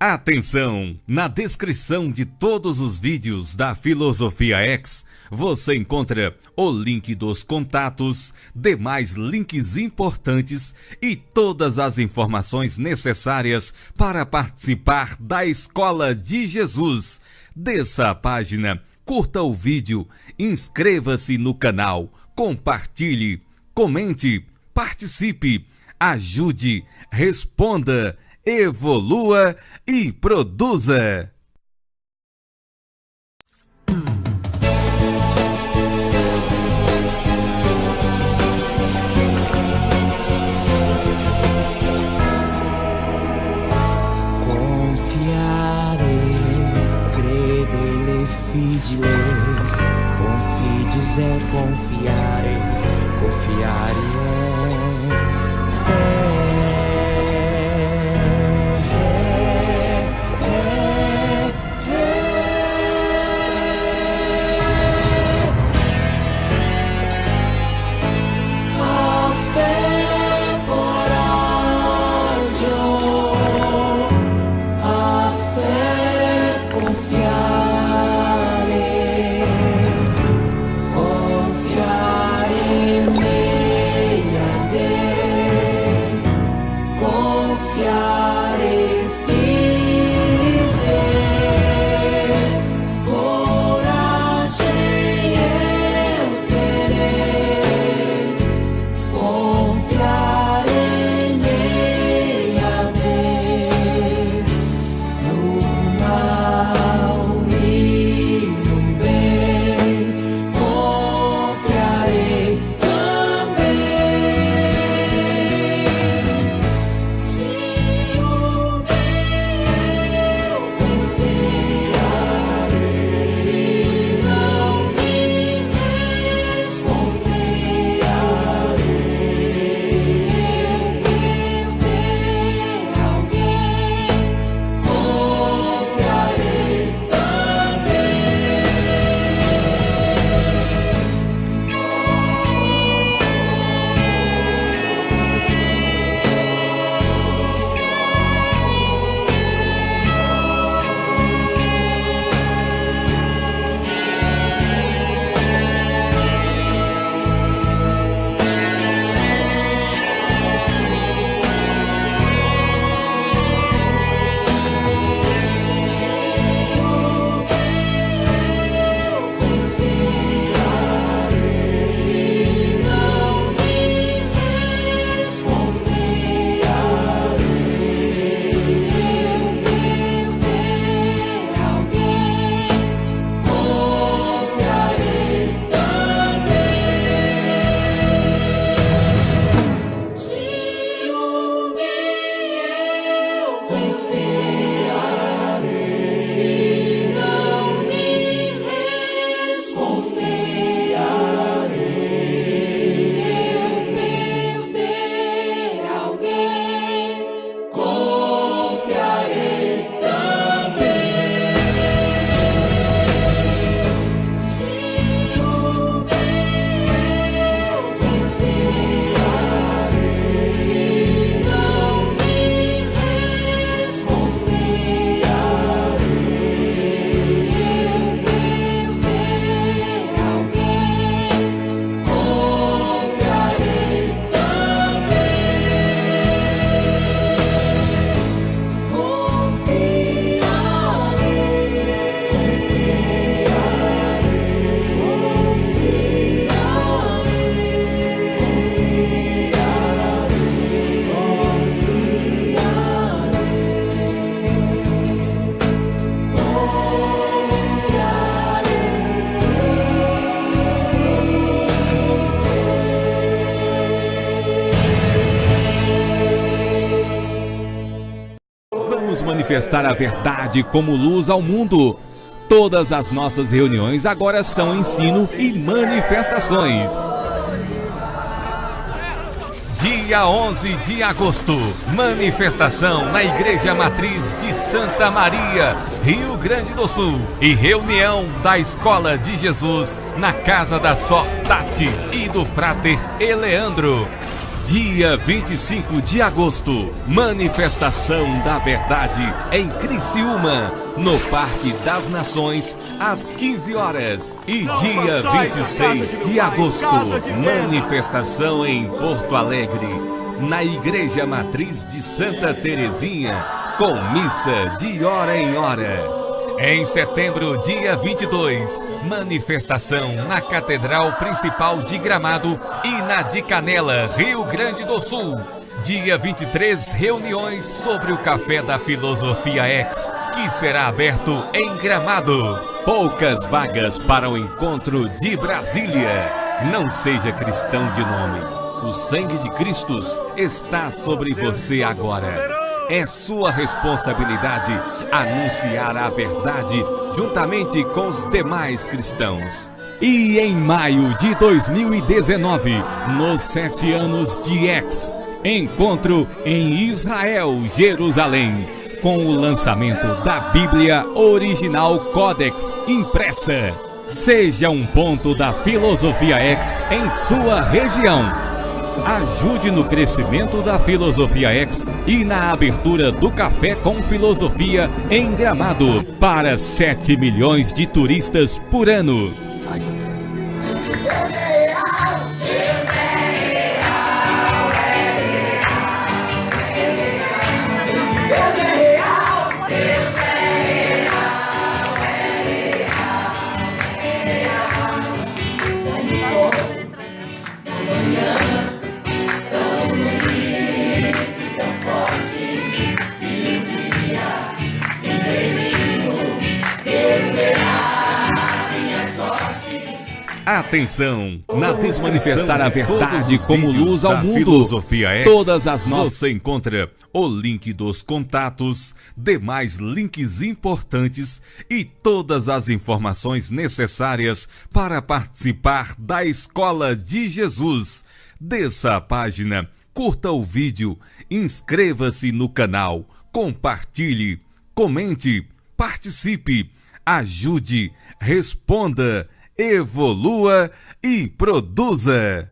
Atenção! Na descrição de todos os vídeos da Filosofia X, você encontra o link dos contatos, demais links importantes e todas as informações necessárias para participar da Escola de Jesus. Desça a página, curta o vídeo, inscreva-se no canal, compartilhe, comente, participe, ajude, responda, evolua e produza. Confiare, credere, fidiles, confides é confiare, confiare é fé. Manifestar a verdade como luz ao mundo. Todas as nossas reuniões agora são ensino e manifestações. Dia 11 de agosto, manifestação na Igreja Matriz de Santa Maria, Rio Grande do Sul, e reunião da Escola de Jesus na casa da Sor Tati e do Frater Eleandro. Dia 25 de agosto, manifestação da verdade em Criciúma, no Parque das Nações, às 15 horas. E dia 26 de agosto, manifestação em Porto Alegre, na Igreja Matriz de Santa Terezinha, com missa de hora em hora. Em setembro, dia 22, manifestação na Catedral Principal de Gramado e na de Canela, Rio Grande do Sul. Dia 23, reuniões sobre o Café da Filosofia X, que será aberto em Gramado. Poucas vagas para o encontro de Brasília. Não seja cristão de nome. O sangue de Cristo está sobre você agora. É sua responsabilidade anunciar a verdade juntamente com os demais cristãos. E em maio de 2019, nos 7 anos de X, encontro em Israel, Jerusalém, com o lançamento da Bíblia Original Codex impressa. Seja um ponto da Filosofia X em sua região. Ajude no crescimento da Filosofia X e na abertura do Café com Filosofia em Gramado para 7 milhões de turistas por ano. Atenção! Na desmanifestar a verdade como luz ao mundo, todas as nossas você encontra o link dos contatos, demais links importantes e todas as informações necessárias para participar da Escola de Jesus. Desça a página, curta o vídeo, inscreva-se no canal, compartilhe, comente, participe, ajude, responda, evolua e produza.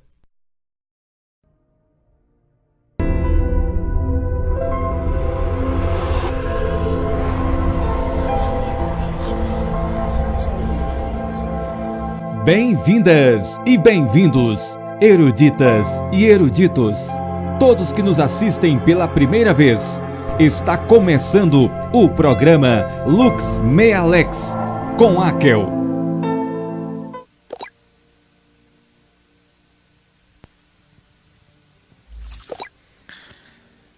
Bem-vindas e bem-vindos, eruditas e eruditos, todos que nos assistem pela primeira vez. Está começando o programa Lux Mea Lex com Akel.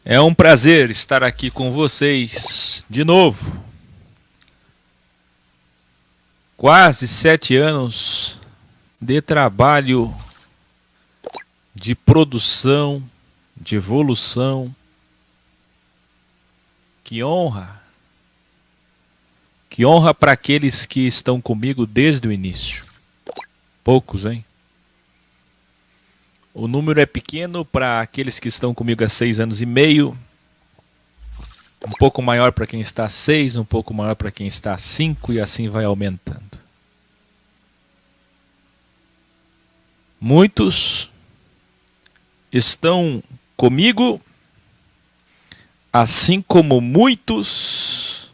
É um prazer estar aqui com vocês de novo. Quase 7 anos de trabalho, de produção, de evolução. Que honra! Que honra para aqueles que estão comigo desde o início. Poucos, hein? O número é pequeno para aqueles que estão comigo há 6 anos e meio. Um pouco maior para quem está há 6, um pouco maior para quem está há 5 e assim vai aumentando. Muitos estão comigo, assim como muitos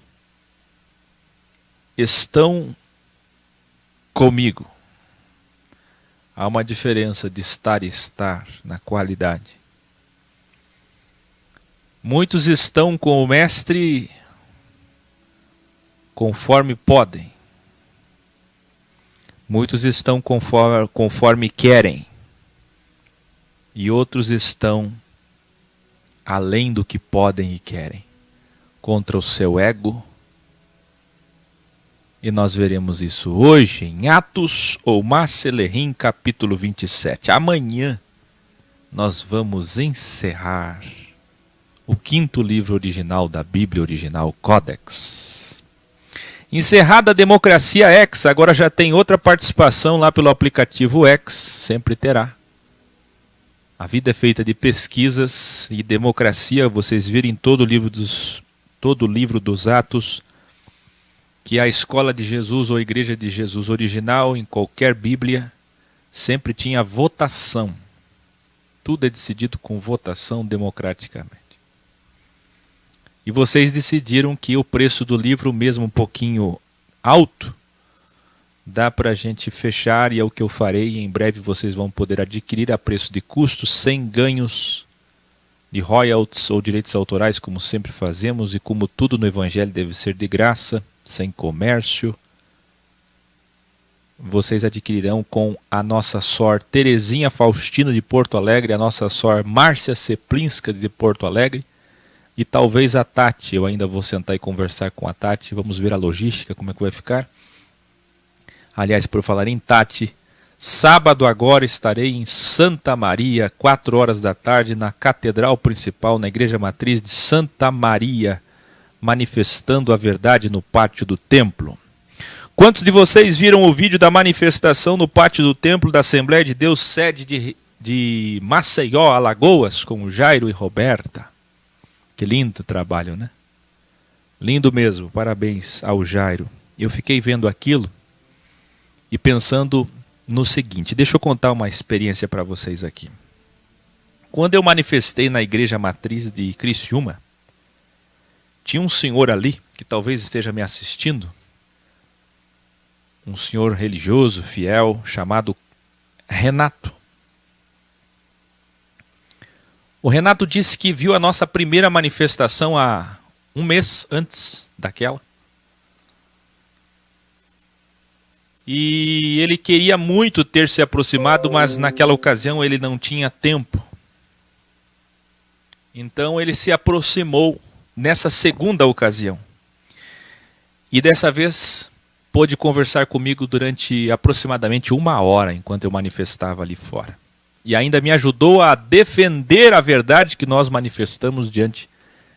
estão comigo. Há uma diferença de estar e estar na qualidade. Muitos estão com o mestre conforme podem. Muitos estão conforme querem. E outros estão além do que podem e querem, contra o seu ego. E nós veremos isso hoje em Atos ou Marcelerim, capítulo 27. Amanhã nós vamos encerrar o 5º livro original da Bíblia Original Codex. Encerrada a Democracia X, agora já tem outra participação lá pelo aplicativo X, sempre terá. A vida é feita de pesquisas e democracia, vocês viram em todo o livro dos Atos, que a Escola de Jesus ou a Igreja de Jesus original, em qualquer Bíblia, sempre tinha votação. Tudo é decidido com votação democraticamente. E vocês decidiram que o preço do livro, mesmo um pouquinho alto, dá para a gente fechar, e é o que eu farei. E em breve vocês vão poder adquirir a preço de custo, sem ganhos de royalties ou direitos autorais, como sempre fazemos, e como tudo no Evangelho deve ser de graça, sem comércio. Vocês adquirirão com a nossa sor Terezinha Faustina de Porto Alegre, a nossa sor Márcia Seplinska de Porto Alegre, e talvez a Tati. Eu ainda vou sentar e conversar com a Tati, vamos ver a logística, como é que vai ficar. Aliás, por falar em Tati, sábado agora estarei em Santa Maria, 4 horas da tarde, na Catedral Principal, na Igreja Matriz de Santa Maria, manifestando a verdade no pátio do templo. Quantos de vocês viram o vídeo da manifestação no pátio do templo da Assembleia de Deus, sede de Maceió, Alagoas, com o Jairo e Roberta? Que lindo trabalho, né? Lindo mesmo, parabéns ao Jairo. Eu fiquei vendo aquilo e pensando no seguinte, deixa eu contar uma experiência para vocês aqui. Quando eu manifestei na Igreja Matriz de Criciúma, tinha um senhor ali, que talvez esteja me assistindo, um senhor religioso, fiel, chamado Renato. O Renato disse que viu a nossa primeira manifestação há um mês antes daquela. E ele queria muito ter se aproximado, mas naquela ocasião ele não tinha tempo. Então ele se aproximou nessa segunda ocasião. E dessa vez pôde conversar comigo durante aproximadamente 1 hora, enquanto eu manifestava ali fora. E ainda me ajudou a defender a verdade que nós manifestamos diante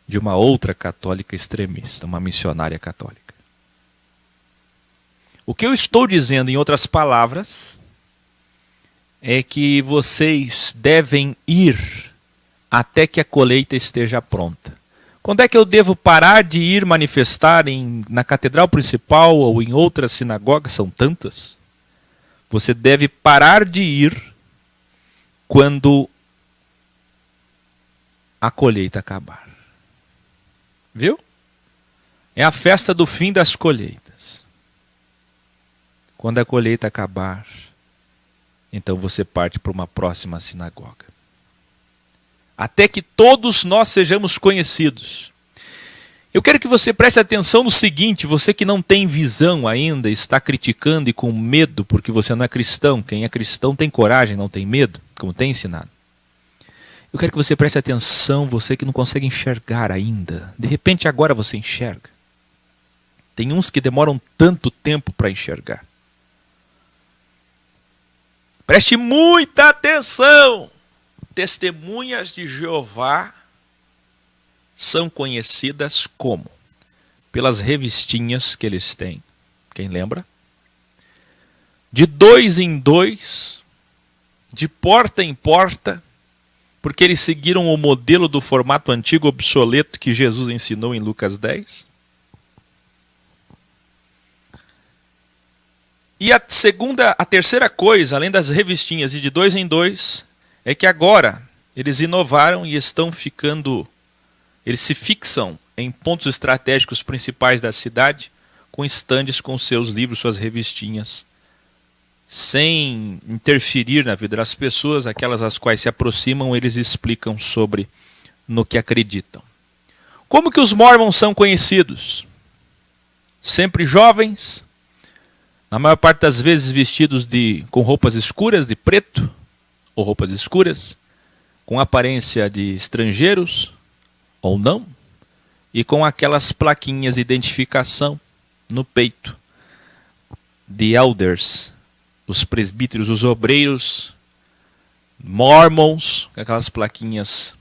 de uma outra católica extremista, uma missionária católica. O que eu estou dizendo, em outras palavras, é que vocês devem ir até que a colheita esteja pronta. Quando é que eu devo parar de ir manifestar na Catedral Principal ou em outras sinagogas? São tantas. Você deve parar de ir quando a colheita acabar. Viu? É a festa do fim das colheitas. Quando a colheita acabar, então você parte para uma próxima sinagoga. Até que todos nós sejamos conhecidos. Eu quero que você preste atenção no seguinte, você que não tem visão ainda, está criticando e com medo porque você não é cristão. Quem é cristão tem coragem, não tem medo, como tem ensinado. Eu quero que você preste atenção, você que não consegue enxergar ainda. De repente agora você enxerga. Tem uns que demoram tanto tempo para enxergar. Preste muita atenção. Testemunhas de Jeová são conhecidas como? Pelas revistinhas que eles têm. Quem lembra? De 2 em 2, de porta em porta, porque eles seguiram o modelo do formato antigo obsoleto que Jesus ensinou em Lucas 10. E a terceira coisa, além das revistinhas e de 2 em 2, é que agora eles inovaram e estão ficando, eles se fixam em pontos estratégicos principais da cidade, com estandes com seus livros, suas revistinhas, sem interferir na vida das pessoas, aquelas às quais se aproximam, eles explicam sobre no que acreditam. Como que os mormons são conhecidos? Sempre jovens, na maior parte das vezes vestidos com roupas escuras, de preto, ou roupas escuras, com aparência de estrangeiros, ou não, e com aquelas plaquinhas de identificação no peito, de elders, os presbíteros, os obreiros, mormons, com aquelas plaquinhas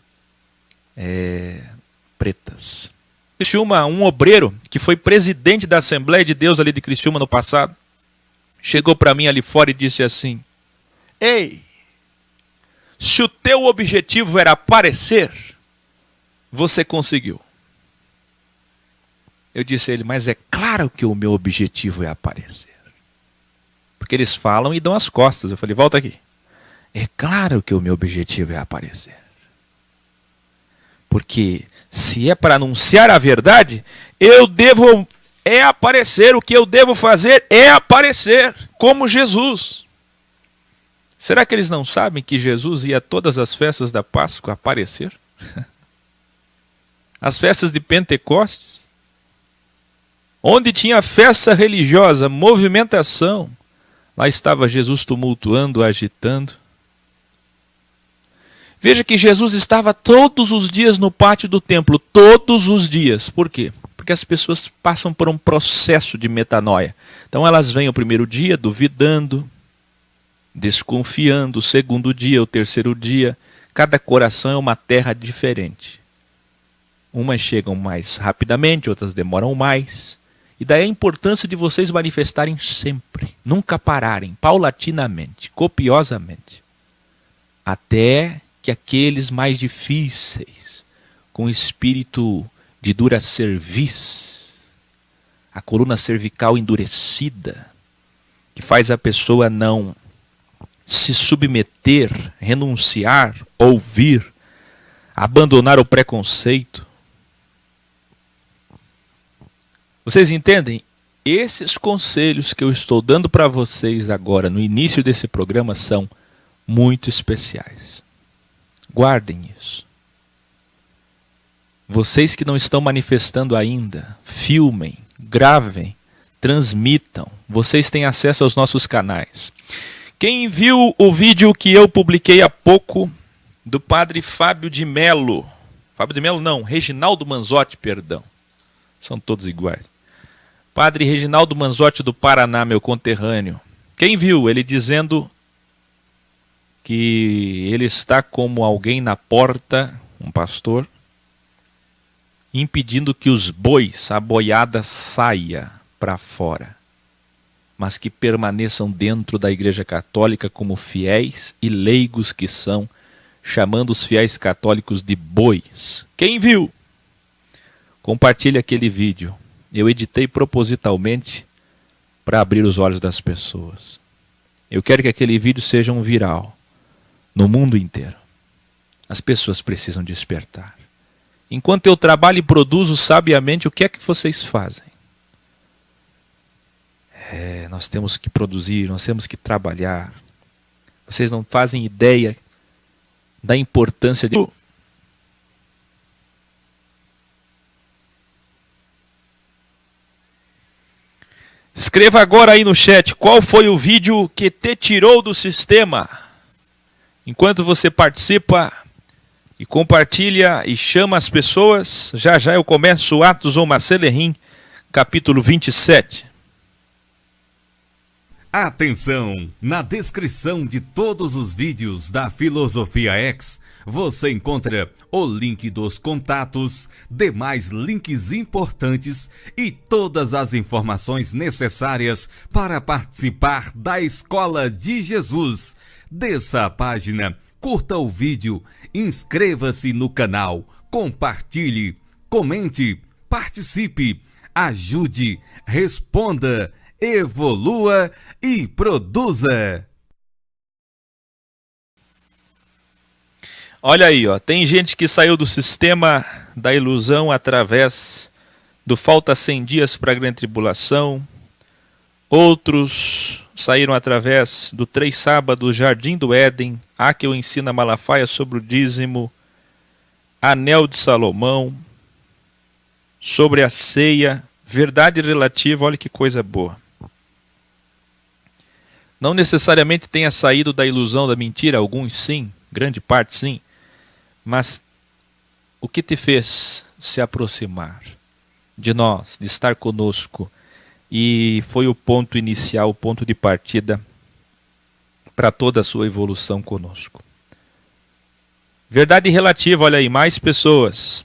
pretas. Criciúma, um obreiro que foi presidente da Assembleia de Deus ali de Criciúma no passado, chegou para mim ali fora e disse assim: ei, se o teu objetivo era aparecer, você conseguiu. Eu disse a ele: mas é claro que o meu objetivo é aparecer. Porque eles falam e dão as costas. Eu falei: volta aqui. É claro que o meu objetivo é aparecer. Porque se é para anunciar a verdade, eu devo aparecer. O que eu devo fazer é aparecer como Jesus. Será que eles não sabem que Jesus ia a todas as festas da Páscoa aparecer? As festas de Pentecostes, onde tinha festa religiosa, movimentação, lá estava Jesus tumultuando, agitando. Veja que Jesus estava todos os dias no pátio do templo, todos os dias. Por quê? Porque as pessoas passam por um processo de metanoia. Então elas vêm o primeiro dia duvidando, desconfiando, o segundo dia, o terceiro dia. Cada coração é uma terra diferente. Umas chegam mais rapidamente, outras demoram mais. E daí a importância de vocês manifestarem sempre, nunca pararem, paulatinamente, copiosamente, até que aqueles mais difíceis, com espírito de dura cerviz, a coluna cervical endurecida, que faz a pessoa não se submeter, renunciar, ouvir, abandonar o preconceito. Vocês entendem? Esses conselhos que eu estou dando para vocês agora, no início desse programa, são muito especiais. Guardem isso. Vocês que não estão manifestando ainda, filmem, gravem, transmitam. Vocês têm acesso aos nossos canais. Quem viu o vídeo que eu publiquei há pouco do padre Fábio de Mello, Reginaldo Manzotti, perdão. São todos iguais. Padre Reginaldo Manzotti do Paraná, meu conterrâneo. Quem viu ele dizendo que ele está como alguém na porta, um pastor, impedindo que os bois, a boiada, saia para fora, mas que permaneçam dentro da Igreja Católica como fiéis e leigos que são, chamando os fiéis católicos de bois. Quem viu? Compartilhe aquele vídeo. Eu editei propositalmente para abrir os olhos das pessoas. Eu quero que aquele vídeo seja um viral no mundo inteiro. As pessoas precisam despertar. Enquanto eu trabalho e produzo sabiamente, o que é que vocês fazem? Nós temos que produzir, nós temos que trabalhar. Vocês não fazem ideia da importância de... Escreva agora aí no chat qual foi o vídeo que te tirou do sistema. Enquanto você participa e compartilha e chama as pessoas, já já eu começo Atos ou Marcelerim, capítulo 27. Atenção! Na descrição de todos os vídeos da Filosofia X, você encontra o link dos contatos, demais links importantes e todas as informações necessárias para participar da Escola de Jesus. Desça a página, curta o vídeo, inscreva-se no canal, compartilhe, comente, participe, ajude, responda, evolua e produza. Olha aí, ó, tem gente que saiu do sistema da ilusão através do falta 100 dias para a grande tribulação. Outros saíram através do 3 sábados, Jardim do Éden, há que eu ensino a Malafaia sobre o dízimo, Anel de Salomão, sobre a ceia, verdade relativa, olha que coisa boa. Não necessariamente tenha saído da ilusão da mentira, alguns sim, grande parte sim, mas o que te fez se aproximar de nós, de estar conosco, e foi o ponto inicial, o ponto de partida para toda a sua evolução conosco. Verdade relativa, olha aí, mais pessoas.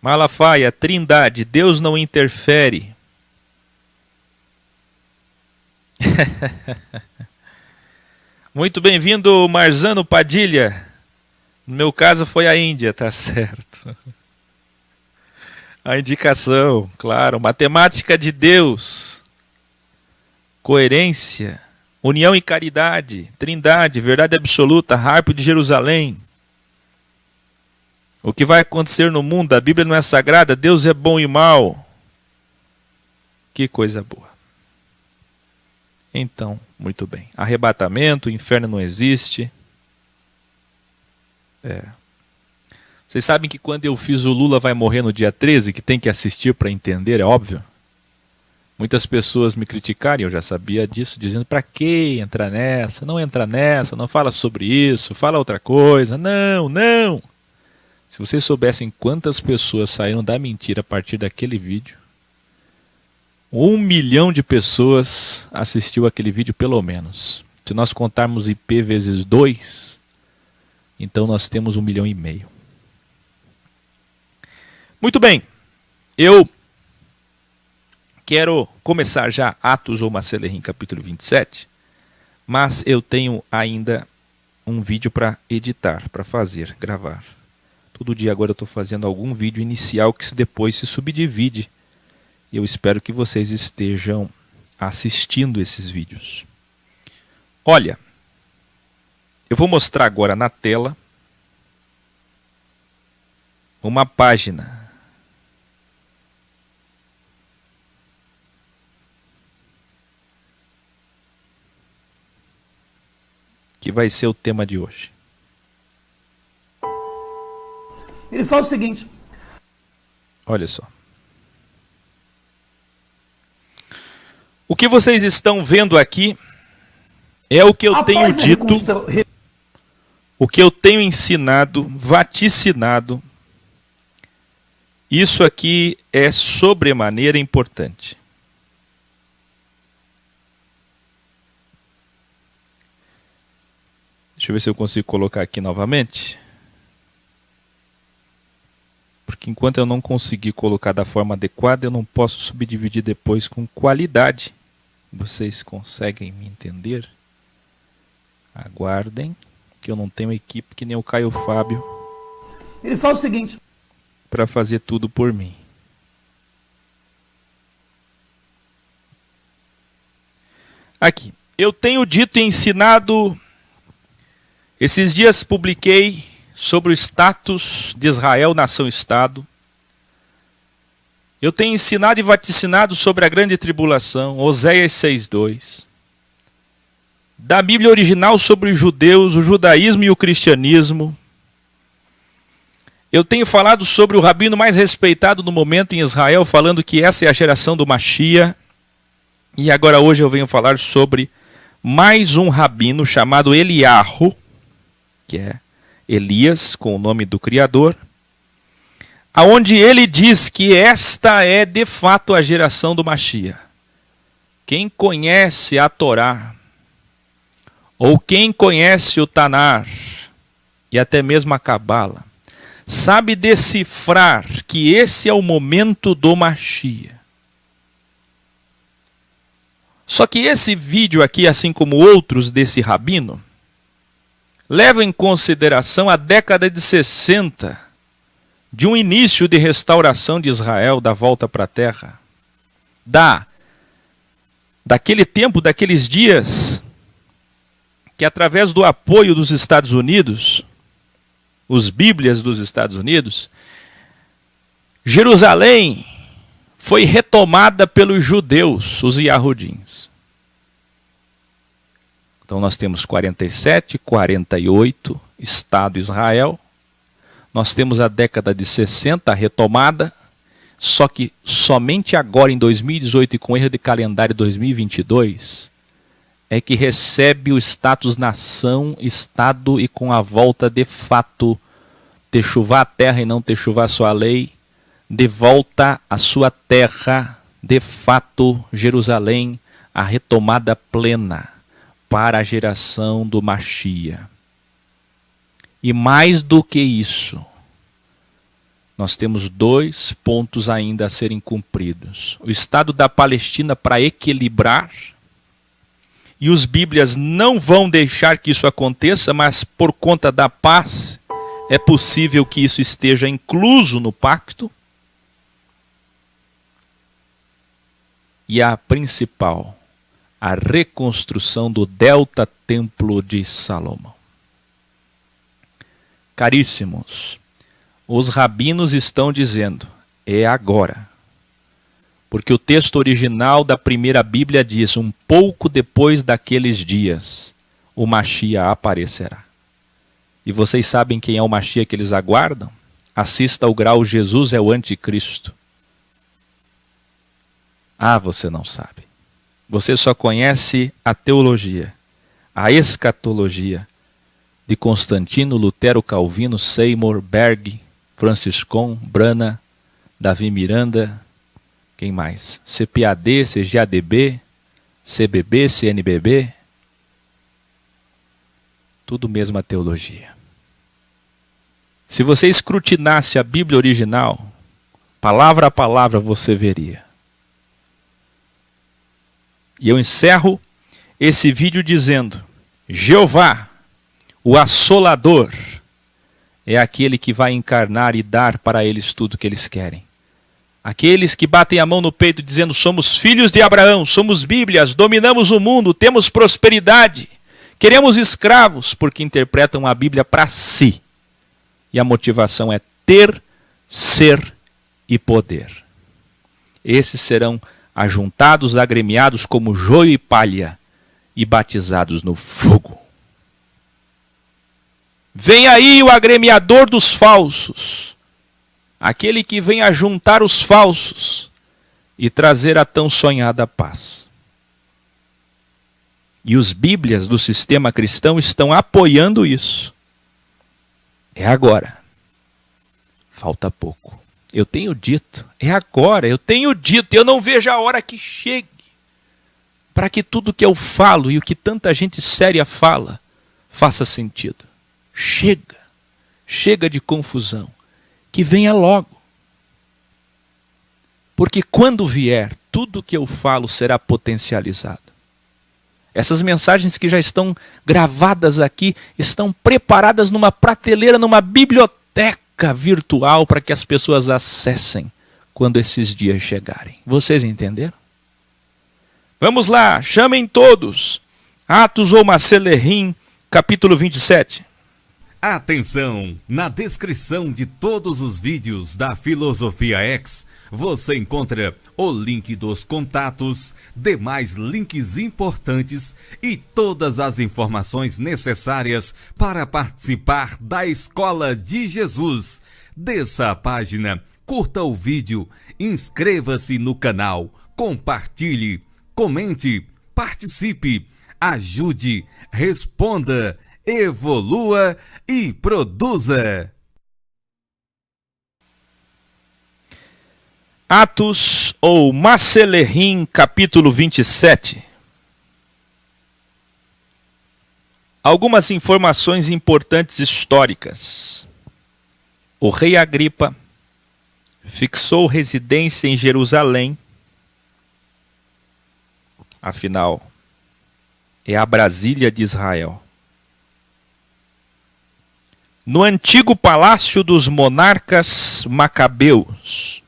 Malafaia, Trindade, Deus não interfere. Muito bem-vindo, Marzano Padilha. No meu caso foi a Índia, tá certo. A indicação, claro, matemática de Deus, coerência, união e caridade, trindade, verdade absoluta, harpa de Jerusalém. O que vai acontecer no mundo, a Bíblia não é sagrada, Deus é bom e mau. Que coisa boa. Então, muito bem. Arrebatamento, o inferno não existe. Vocês sabem que quando eu fiz o Lula vai morrer no dia 13, que tem que assistir para entender, é óbvio. Muitas pessoas me criticaram, eu já sabia disso, dizendo: para que entrar nessa? Não entra nessa, não fala sobre isso, fala outra coisa. Não, não. Se vocês soubessem quantas pessoas saíram da mentira a partir daquele vídeo, 1 milhão de pessoas assistiu aquele vídeo pelo menos. Se nós contarmos IP vezes 2, então nós temos 1,5 milhão. Muito bem, eu quero começar já Atos ou Macelerim, capítulo 27, mas eu tenho ainda um vídeo para editar, para fazer, gravar. Todo dia agora eu estou fazendo algum vídeo inicial que depois se subdivide. E eu espero que vocês estejam assistindo esses vídeos. Olha, eu vou mostrar agora na tela uma página que vai ser o tema de hoje. Ele fala o seguinte: olha só. O que vocês estão vendo aqui é o que eu tenho dito, o que eu tenho ensinado, vaticinado. Isso aqui é sobremaneira importante. Deixa eu ver se eu consigo colocar aqui novamente. Porque enquanto eu não conseguir colocar da forma adequada, eu não posso subdividir depois com qualidade. Vocês conseguem me entender? Aguardem, que eu não tenho equipe que nem o Caio Fábio. Ele fala o seguinte: para fazer tudo por mim. Aqui, eu tenho dito e ensinado, esses dias publiquei sobre o status de Israel, nação-estado. Eu tenho ensinado e vaticinado sobre a grande tribulação, Oséias 6:2. Da Bíblia original sobre os judeus, o judaísmo e o cristianismo. Eu tenho falado sobre o rabino mais respeitado no momento em Israel, falando que essa é a geração do Mashiach. E agora hoje eu venho falar sobre mais um rabino chamado Eliarro, que é Elias, com o nome do Criador, aonde ele diz que esta é de fato a geração do Mashiach. Quem conhece a Torá, ou quem conhece o Tanar, e até mesmo a Cabala, sabe decifrar que esse é o momento do Mashiach. Só que esse vídeo aqui, assim como outros desse rabino, leva em consideração a década de 60, de um início de restauração de Israel, da volta para a terra, daquele tempo, daqueles dias, que através do apoio dos Estados Unidos, os Bíblias dos Estados Unidos, Jerusalém foi retomada pelos judeus, os Yahudins. Então nós temos 47, 48, Estado Israel. Nós temos a década de 60, a retomada, só que somente agora em 2018 e com erro de calendário 2022, é que recebe o status nação, Estado e com a volta de fato, techuvá a terra e não techuvá a sua lei, de volta à sua terra, de fato, Jerusalém, a retomada plena para a geração do Mashiach. E mais do que isso, nós temos 2 pontos ainda a serem cumpridos. O Estado da Palestina para equilibrar, e os Bíblias não vão deixar que isso aconteça, mas por conta da paz, é possível que isso esteja incluso no pacto. E a principal, a reconstrução do Delta Templo de Salomão. Caríssimos, os rabinos estão dizendo, é agora. Porque o texto original da primeira Bíblia diz, um pouco depois daqueles dias, o Mashiach aparecerá. E vocês sabem quem é o Mashiach que eles aguardam? Assista ao grau Jesus é o anticristo. Ah, você não sabe. Você só conhece a teologia, a escatologia de Constantino, Lutero, Calvino, Seymour, Berg, Franciscon, Brana, Davi Miranda, quem mais? CPAD, CGADB, CBB, CNBB. Tudo mesmo a teologia. Se você escrutinasse a Bíblia original, palavra a palavra você veria. E eu encerro esse vídeo dizendo, Jeová, o assolador, é aquele que vai encarnar e dar para eles tudo o que eles querem. Aqueles que batem a mão no peito dizendo, somos filhos de Abraão, somos Bíblias, dominamos o mundo, temos prosperidade, queremos escravos, porque interpretam a Bíblia para si. E a motivação é ter, ser e poder. Esses serão ajuntados, agremiados como joio e palha e batizados no fogo. Vem aí o agremiador dos falsos, aquele que vem ajuntar os falsos e trazer a tão sonhada paz. E os Bíblias do sistema cristão estão apoiando isso. É agora. Falta pouco. Eu tenho dito, é agora, eu tenho dito, eu não vejo a hora que chegue, para que tudo que eu falo e o que tanta gente séria fala, faça sentido. Chega, chega de confusão, que venha logo. Porque quando vier, tudo que eu falo será potencializado. Essas mensagens que já estão gravadas aqui, estão preparadas numa prateleira, numa biblioteca virtual para que as pessoas acessem quando esses dias chegarem. Vocês entenderam? Vamos lá, chamem todos. Atos ou Macelerrim, capítulo 27. Atenção! Na descrição de todos os vídeos da Filosofia X, você encontra o link dos contatos, demais links importantes e todas as informações necessárias para participar da Escola de Jesus. Desça a página, curta o vídeo, inscreva-se no canal, compartilhe, comente, participe, ajude, responda, evolua e produza. Atos ou Macelerrim, capítulo 27. Algumas informações importantes históricas. O rei Agripa fixou residência em Jerusalém. Afinal, é a Brasília de Israel. No antigo palácio dos monarcas macabeus,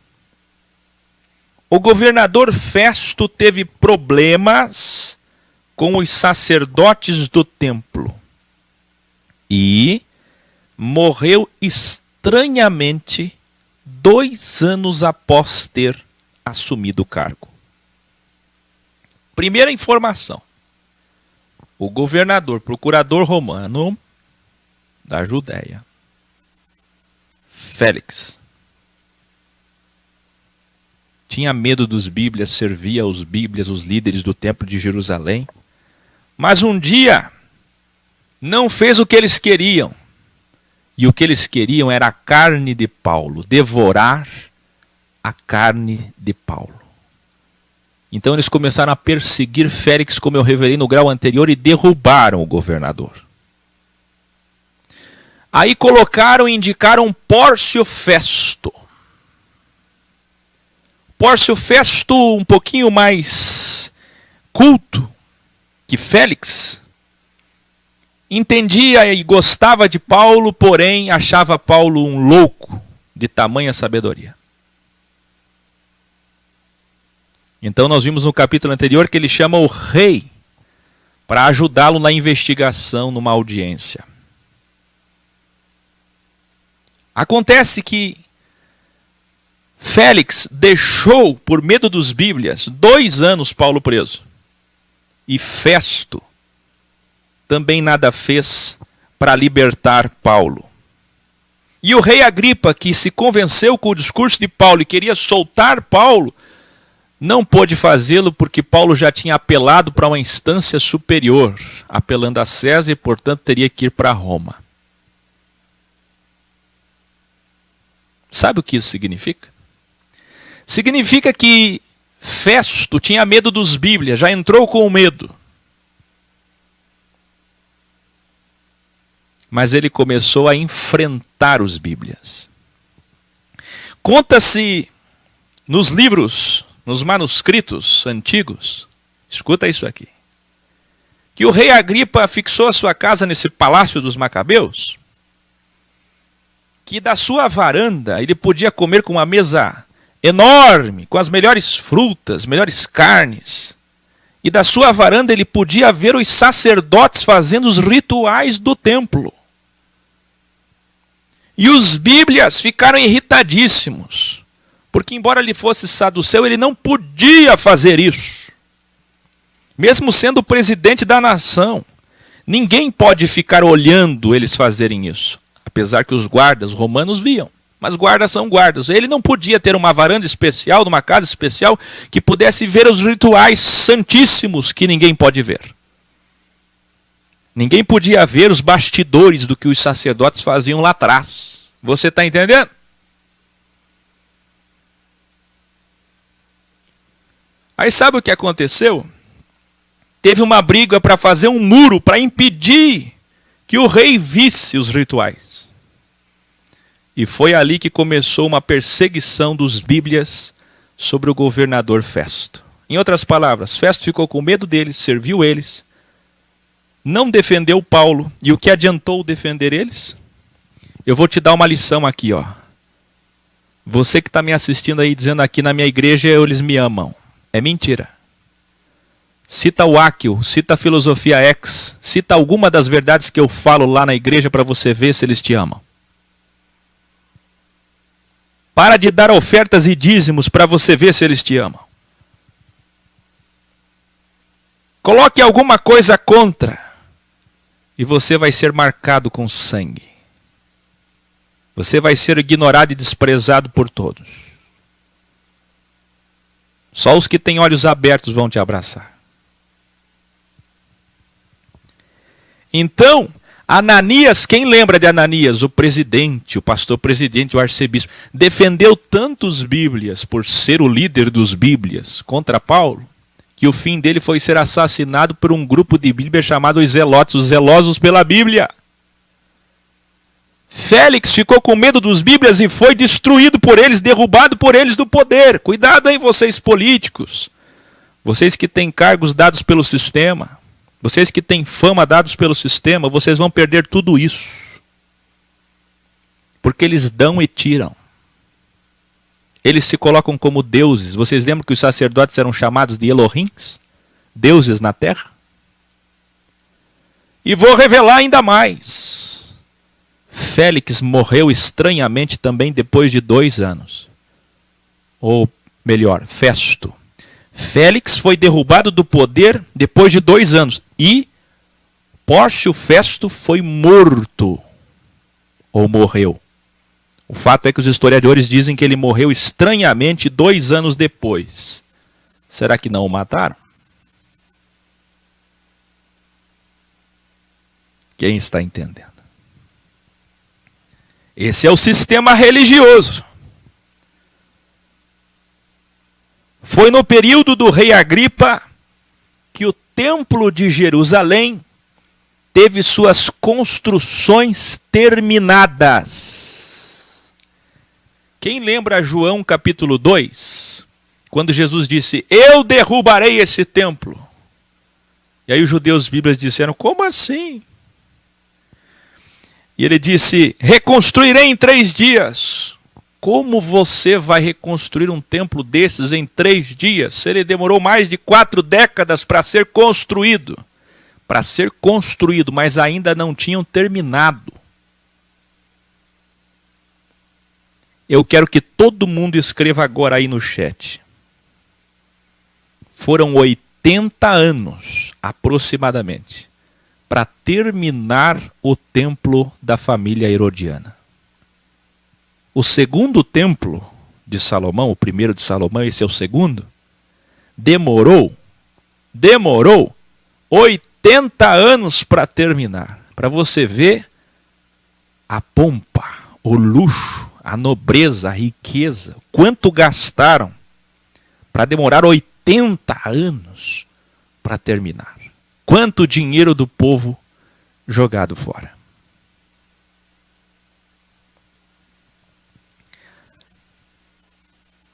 o governador Festo teve problemas com os sacerdotes do templo e morreu estranhamente 2 anos após ter assumido o cargo. Primeira informação: o governador, procurador romano da Judéia, Félix, tinha medo dos Bíblias, servia aos Bíblias, os líderes do templo de Jerusalém, mas um dia não fez o que eles queriam, e o que eles queriam era a carne de Paulo, devorar a carne de Paulo. Então eles começaram a perseguir Félix, como eu revelei no grau anterior, e derrubaram o governador. Aí colocaram e indicaram Pórcio Festo. Pórcio Festo, um pouquinho mais culto que Félix, entendia e gostava de Paulo, porém achava Paulo um louco de tamanha sabedoria. Então nós vimos no capítulo anterior que ele chama o rei para ajudá-lo na investigação, numa audiência. Acontece que Félix deixou, por medo dos bíblias, 2 anos Paulo preso. E Festo também nada fez para libertar Paulo. E o rei Agripa, que se convenceu com o discurso de Paulo e queria soltar Paulo, não pôde fazê-lo porque Paulo já tinha apelado para uma instância superior, apelando a César e, portanto, teria que ir para Roma. Sabe o que isso significa? Significa que Festo tinha medo dos bíblias, já entrou com medo. Mas ele começou a enfrentar os bíblias. Conta-se nos livros, nos manuscritos antigos, escuta isso aqui, que o rei Agripa fixou a sua casa nesse palácio dos Macabeus, que da sua varanda ele podia comer com uma mesa enorme, com as melhores frutas, melhores carnes. E da sua varanda ele podia ver os sacerdotes fazendo os rituais do templo. E os bíblias ficaram irritadíssimos, porque embora ele fosse saduceu, ele não podia fazer isso. Mesmo sendo o presidente da nação, ninguém pode ficar olhando eles fazerem isso. Apesar que os guardas romanos viam. Mas guardas são guardas. Ele não podia ter uma varanda especial, numa casa especial, que pudesse ver os rituais santíssimos que ninguém pode ver. Ninguém podia ver os bastidores do que os sacerdotes faziam lá atrás. Você está entendendo? Aí sabe o que aconteceu? Teve uma briga para fazer um muro para impedir que o rei visse os rituais. E foi ali que começou uma perseguição dos bíblias sobre o governador Festo. Em outras palavras, Festo ficou com medo deles, serviu eles, não defendeu Paulo. E o que adiantou defender eles? Eu vou te dar uma lição aqui, ó. Você que está me assistindo aí, dizendo aqui na minha igreja eles me amam. É mentira. Cita o Áquil, cita a Filosofia X, cita alguma das verdades que eu falo lá na igreja para você ver se eles te amam. Para de dar ofertas e dízimos para você ver se eles te amam. Coloque alguma coisa contra e você vai ser marcado com sangue. Você vai ser ignorado e desprezado por todos. Só os que têm olhos abertos vão te abraçar. Então, Ananias, quem lembra de Ananias? O presidente, o pastor presidente, o arcebispo, defendeu tantos bíblias por ser o líder dos bíblias contra Paulo, que o fim dele foi ser assassinado por um grupo de bíblias chamado os zelotes, os zelosos pela Bíblia. Félix ficou com medo dos bíblias e foi destruído por eles, derrubado por eles do poder. Cuidado aí, vocês políticos, vocês que têm cargos dados pelo sistema, vocês que têm fama dados pelo sistema, vocês vão perder tudo isso. Porque eles dão e tiram. Eles se colocam como deuses. Vocês lembram que os sacerdotes eram chamados de Elohims? Deuses na terra? E vou revelar ainda mais. Félix morreu estranhamente também depois de 2 anos. Ou melhor, Festo. Félix foi derrubado do poder depois de 2 anos. E Pórcio Festo foi morto. Ou morreu. O fato é que os historiadores dizem que ele morreu estranhamente 2 anos depois. Será que não o mataram? Quem está entendendo? Esse é o sistema religioso. Foi no período do rei Agripa que o templo de Jerusalém teve suas construções terminadas. Quem lembra João capítulo 2? Quando Jesus disse, eu derrubarei esse templo. E aí os judeus bíblicos disseram, como assim? E ele disse, reconstruirei em 3 dias, como você vai reconstruir um templo desses em 3 dias? Ele demorou mais de 4 décadas para ser construído. Para ser construído, mas ainda não tinham terminado. Eu quero que todo mundo escreva agora aí no chat. Foram 80 anos, aproximadamente, para terminar o templo da família herodiana. O segundo templo de Salomão, o primeiro de Salomão, esse é o segundo, demorou 80 anos para terminar. Para você ver a pompa, o luxo, a nobreza, a riqueza, quanto gastaram para demorar 80 anos para terminar. Quanto dinheiro do povo jogado fora.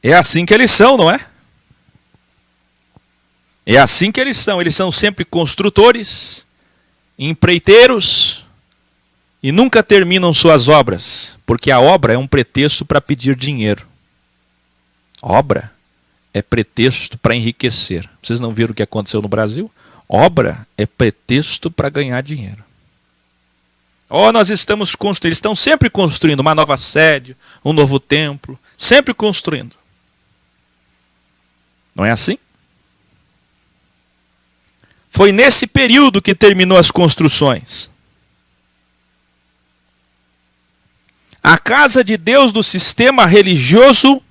É assim que eles são, não é? É assim que eles são sempre construtores, empreiteiros e nunca terminam suas obras, porque a obra é um pretexto para pedir dinheiro. Obra é pretexto para enriquecer. Vocês não viram o que aconteceu no Brasil? Obra é pretexto para ganhar dinheiro. Nós estamos construindo, eles estão sempre construindo uma nova sede, um novo templo, sempre construindo. Não é assim? Foi nesse período que terminou as construções. A casa de Deus do sistema religioso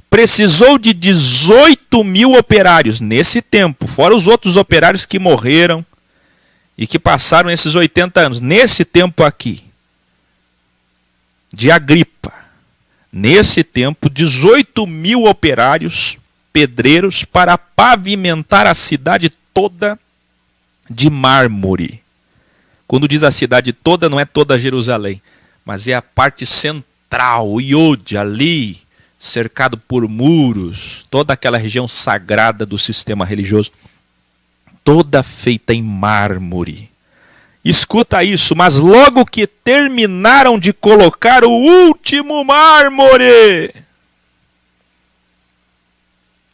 precisou de 18 mil operários nesse tempo, fora os outros operários que morreram e que passaram esses 80 anos. Nesse tempo aqui, de Agripa, nesse tempo, 18 mil operários, pedreiros, para pavimentar a cidade toda de mármore. Quando diz a cidade toda, não é toda Jerusalém, mas é a parte central, o Iode, ali, cercado por muros, toda aquela região sagrada do sistema religioso, toda feita em mármore. Escuta isso, mas logo que terminaram de colocar o último mármore,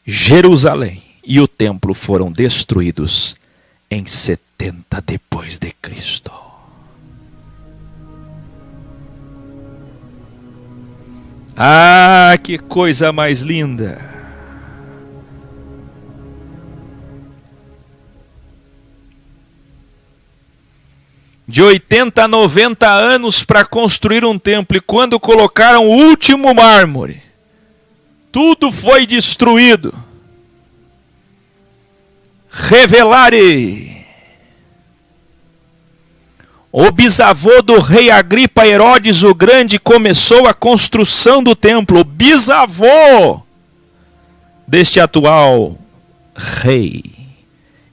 Jerusalém e o templo foram destruídos em 70 depois de Cristo. Ah, que coisa mais linda! De 80 a 90 anos para construir um templo, e quando colocaram o último mármore, tudo foi destruído. Revelare. O bisavô do rei Agripa, Herodes o Grande, começou a construção do templo. O bisavô deste atual rei.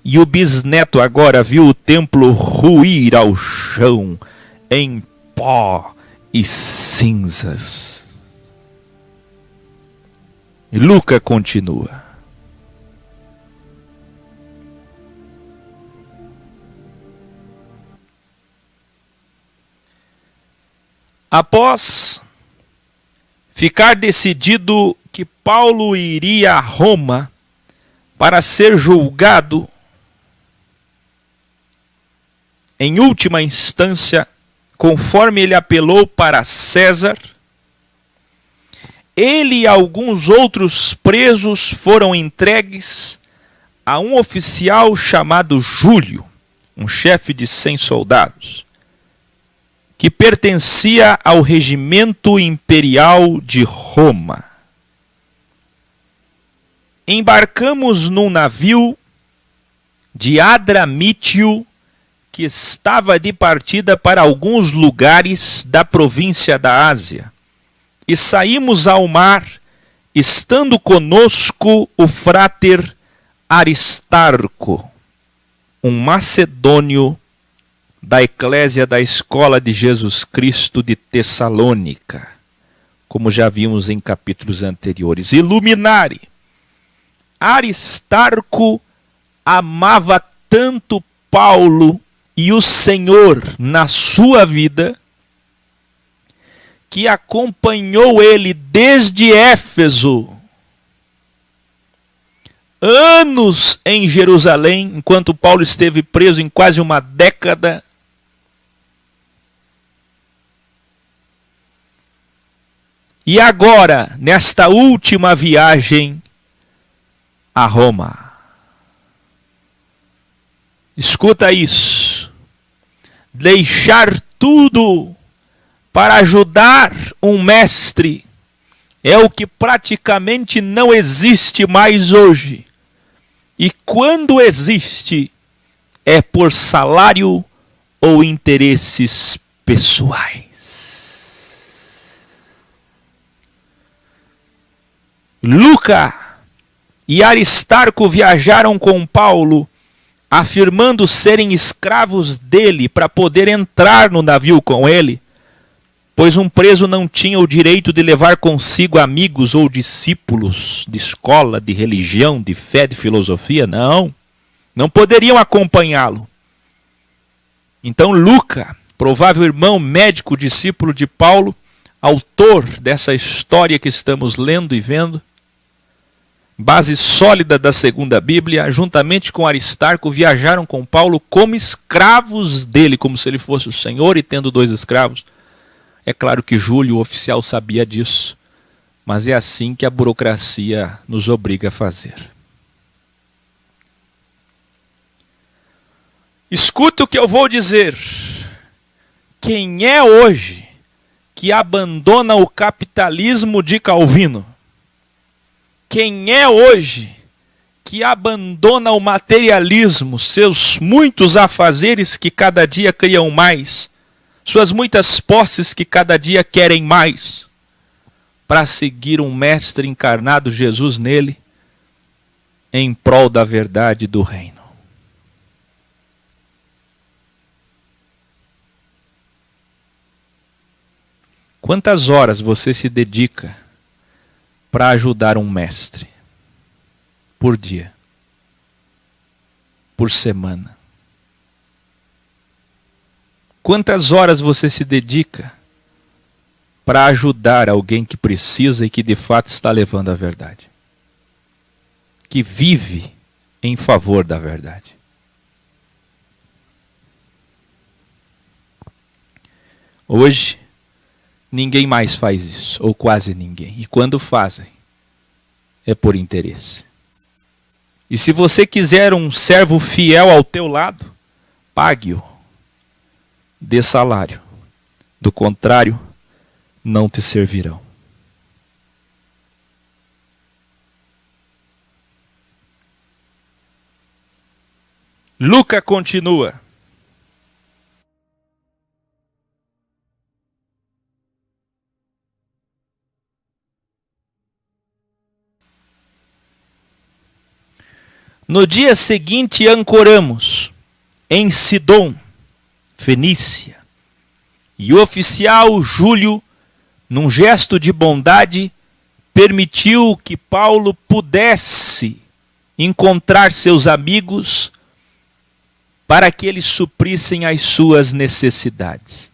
E o bisneto agora viu o templo ruir ao chão, em pó e cinzas. E Lucas continua. Após ficar decidido que Paulo iria a Roma para ser julgado, em última instância, conforme ele apelou para César, ele e alguns outros presos foram entregues a um oficial chamado Júlio, um chefe de 100 soldados, que pertencia ao regimento imperial de Roma. Embarcamos num navio de Adramítio, que estava de partida para alguns lugares da província da Ásia, e saímos ao mar, estando conosco o fráter Aristarco, um macedônio da eclésia da Escola de Jesus Cristo de Tessalônica, como já vimos em capítulos anteriores. Iluminare. Aristarco amava tanto Paulo e o Senhor na sua vida, que acompanhou ele desde Éfeso, anos em Jerusalém, enquanto Paulo esteve preso em quase uma década. E agora, nesta última viagem a Roma. Escuta isso. Deixar tudo para ajudar um mestre é o que praticamente não existe mais hoje. E quando existe, é por salário ou interesses pessoais. Luca e Aristarco viajaram com Paulo, afirmando serem escravos dele para poder entrar no navio com ele, pois um preso não tinha o direito de levar consigo amigos ou discípulos de escola, de religião, de fé, de filosofia. Não poderiam acompanhá-lo. Então Luca, provável irmão, médico, discípulo de Paulo, autor dessa história que estamos lendo e vendo, base sólida da segunda Bíblia, juntamente com Aristarco, viajaram com Paulo como escravos dele, como se ele fosse o Senhor e tendo 2 escravos. É claro que Júlio, o oficial, sabia disso, mas é assim que a burocracia nos obriga a fazer. Escuta o que eu vou dizer. Quem é hoje que abandona o capitalismo de Calvino? Quem é hoje que abandona o materialismo, seus muitos afazeres que cada dia criam mais, suas muitas posses que cada dia querem mais, para seguir um mestre encarnado, Jesus nele, em prol da verdade do reino? Quantas horas você se dedica para ajudar um mestre? Por dia? Por semana? Quantas horas você se dedica para ajudar alguém que precisa e que de fato está levando a verdade? Que vive em favor da verdade? Hoje, ninguém mais faz isso, ou quase ninguém. E quando fazem, é por interesse. E se você quiser um servo fiel ao teu lado, pague-o. Dê salário. Do contrário, não te servirão. Luca continua. No dia seguinte ancoramos em Sidom, Fenícia, e o oficial Júlio, num gesto de bondade, permitiu que Paulo pudesse encontrar seus amigos para que eles suprissem as suas necessidades.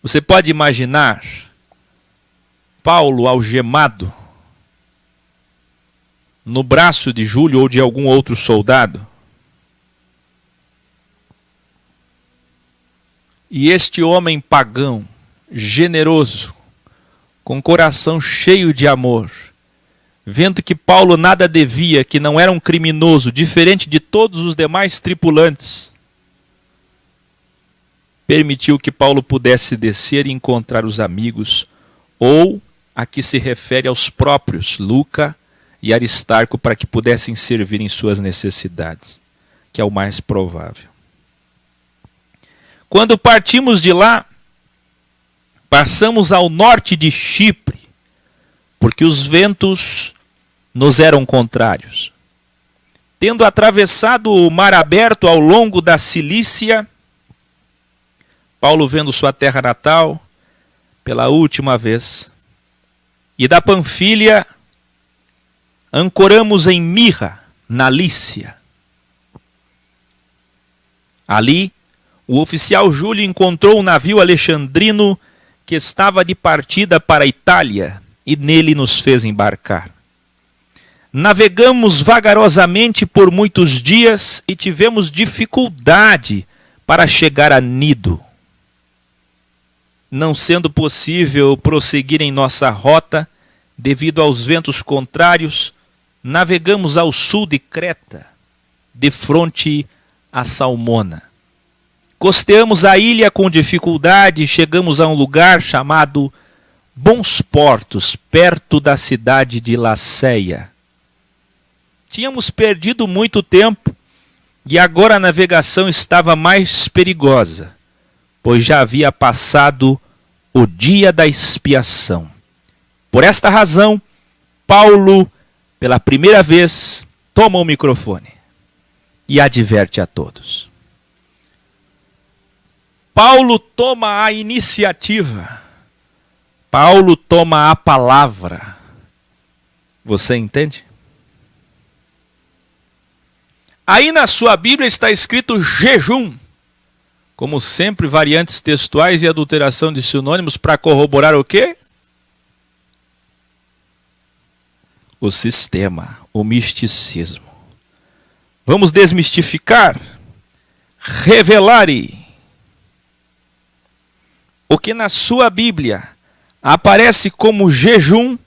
Você pode imaginar Paulo algemado no braço de Júlio ou de algum outro soldado? E este homem pagão, generoso, com coração cheio de amor, vendo que Paulo nada devia, que não era um criminoso, diferente de todos os demais tripulantes, permitiu que Paulo pudesse descer e encontrar os amigos, ou aqui se refere aos próprios Luca e Aristarco, para que pudessem servir em suas necessidades, que é o mais provável. Quando partimos de lá, passamos ao norte de Chipre, porque os ventos nos eram contrários. Tendo atravessado o mar aberto ao longo da Cilícia, Paulo vendo sua terra natal pela última vez, e da Panfilha ancoramos em Mirra, na Lícia. Ali, o oficial Júlio encontrou um navio alexandrino que estava de partida para a Itália e nele nos fez embarcar. Navegamos vagarosamente por muitos dias e tivemos dificuldade para chegar a Nido. Não sendo possível prosseguir em nossa rota, devido aos ventos contrários, navegamos ao sul de Creta, de frente a Salmona. Costeamos a ilha com dificuldade e chegamos a um lugar chamado Bons Portos, perto da cidade de Laceia. Tínhamos perdido muito tempo e agora a navegação estava mais perigosa, pois já havia passado o dia da expiação. Por esta razão, Paulo, pela primeira vez, toma o microfone e adverte a todos. Paulo toma a iniciativa. Paulo toma a palavra. Você entende? Aí na sua Bíblia está escrito jejum. Como sempre, variantes textuais e adulteração de sinônimos para corroborar o quê? O sistema, o misticismo. Vamos desmistificar, revelare. O que na sua Bíblia aparece como jejum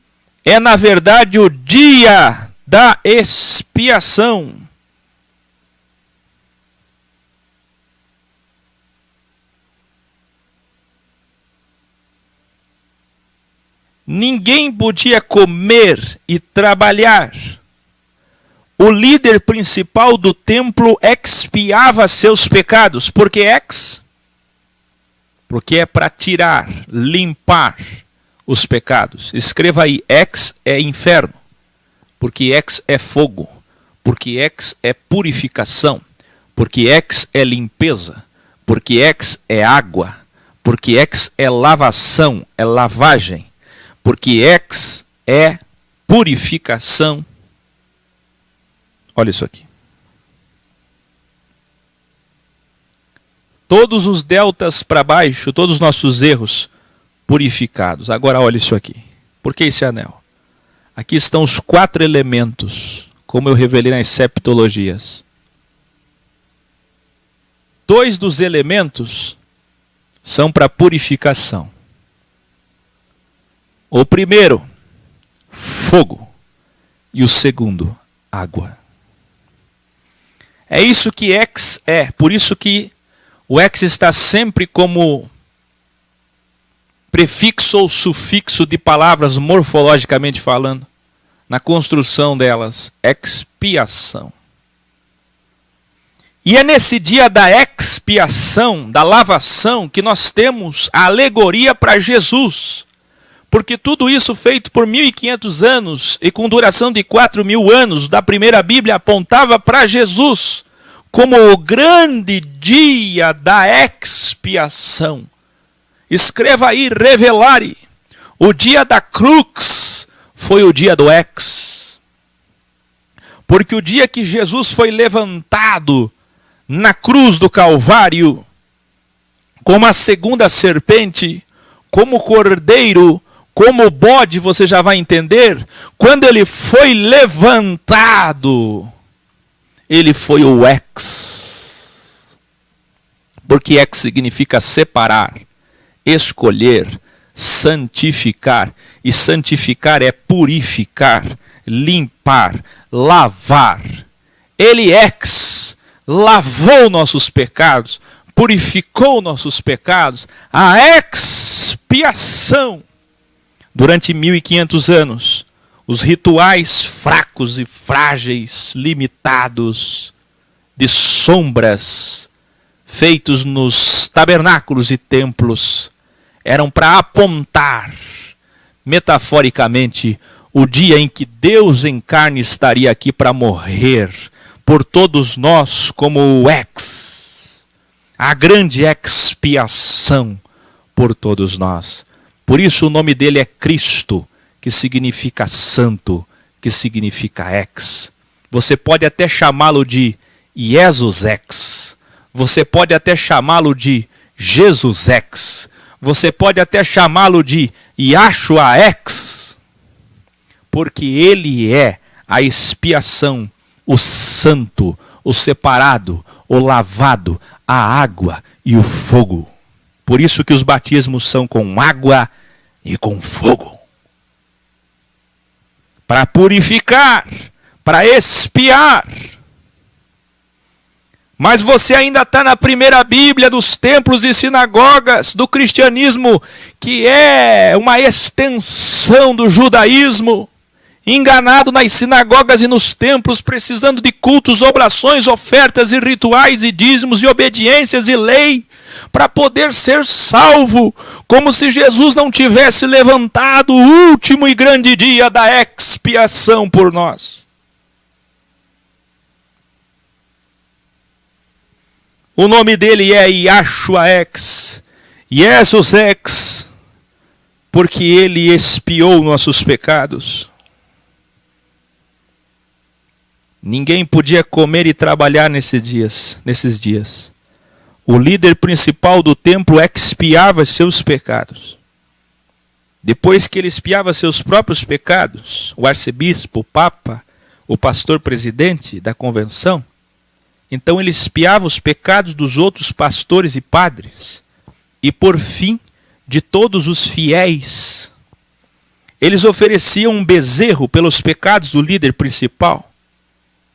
é, na verdade, o dia da expiação. Ninguém podia comer e trabalhar. O líder principal do templo expiava seus pecados. Por que ex? Porque é para tirar, limpar os pecados. Escreva aí, ex é inferno. Porque ex é fogo. Porque ex é purificação. Porque ex é limpeza. Porque ex é água. Porque ex é lavação, é lavagem. Porque ex é purificação. Olha isso aqui. Todos os deltas para baixo, todos os nossos erros purificados. Agora olha isso aqui. Por que esse anel? Aqui estão os 4 elementos, como eu revelei nas septologias. 2 dos elementos são para purificação. O primeiro, fogo. E o segundo, água. É isso que ex é. Por isso que o ex está sempre como prefixo ou sufixo de palavras morfologicamente falando. Na construção delas, expiação. E é nesse dia da expiação, da lavação, que nós temos a alegoria para Jesus. Porque tudo isso feito por 1500 anos e com duração de 4000 anos da primeira Bíblia apontava para Jesus como o grande dia da expiação. Escreva aí, revelare. O dia da crux foi o dia do ex. Porque o dia que Jesus foi levantado na cruz do Calvário, como a segunda serpente, como cordeiro, como bode, você já vai entender, quando ele foi levantado, ele foi o ex. Porque ex significa separar, escolher, santificar. E santificar é purificar, limpar, lavar. Ele ex lavou nossos pecados, purificou nossos pecados, a expiação. Durante 1500 anos, os rituais fracos e frágeis, limitados, de sombras, feitos nos tabernáculos e templos, eram para apontar, metaforicamente, o dia em que Deus em carne estaria aqui para morrer por todos nós como o ex, a grande expiação por todos nós. Por isso o nome dele é Cristo, que significa santo, que significa ex. Você pode até chamá-lo de Jesus ex, Você pode até chamá-lo de Jesusex. Você pode até chamá-lo de Yahshuaex. Porque ele é a expiação, o santo, o separado, o lavado, a água e o fogo. Por isso que os batismos são com água e com fogo. Para purificar, para expiar. Mas você ainda está na primeira Bíblia dos templos e sinagogas do cristianismo, que é uma extensão do judaísmo, enganado nas sinagogas e nos templos, precisando de cultos, oblações, ofertas e rituais e dízimos e obediências e lei, para poder ser salvo, como se Jesus não tivesse levantado o último e grande dia da expiação por nós. O nome dele é Yahshuaex, Jesusex, porque ele expiou nossos pecados. Ninguém podia comer e trabalhar nesses dias. O líder principal do templo expiava seus pecados. Depois que ele expiava seus próprios pecados, o arcebispo, o papa, o pastor presidente da convenção, então ele expiava os pecados dos outros pastores e padres. E por fim, de todos os fiéis. Eles ofereciam um bezerro pelos pecados do líder principal.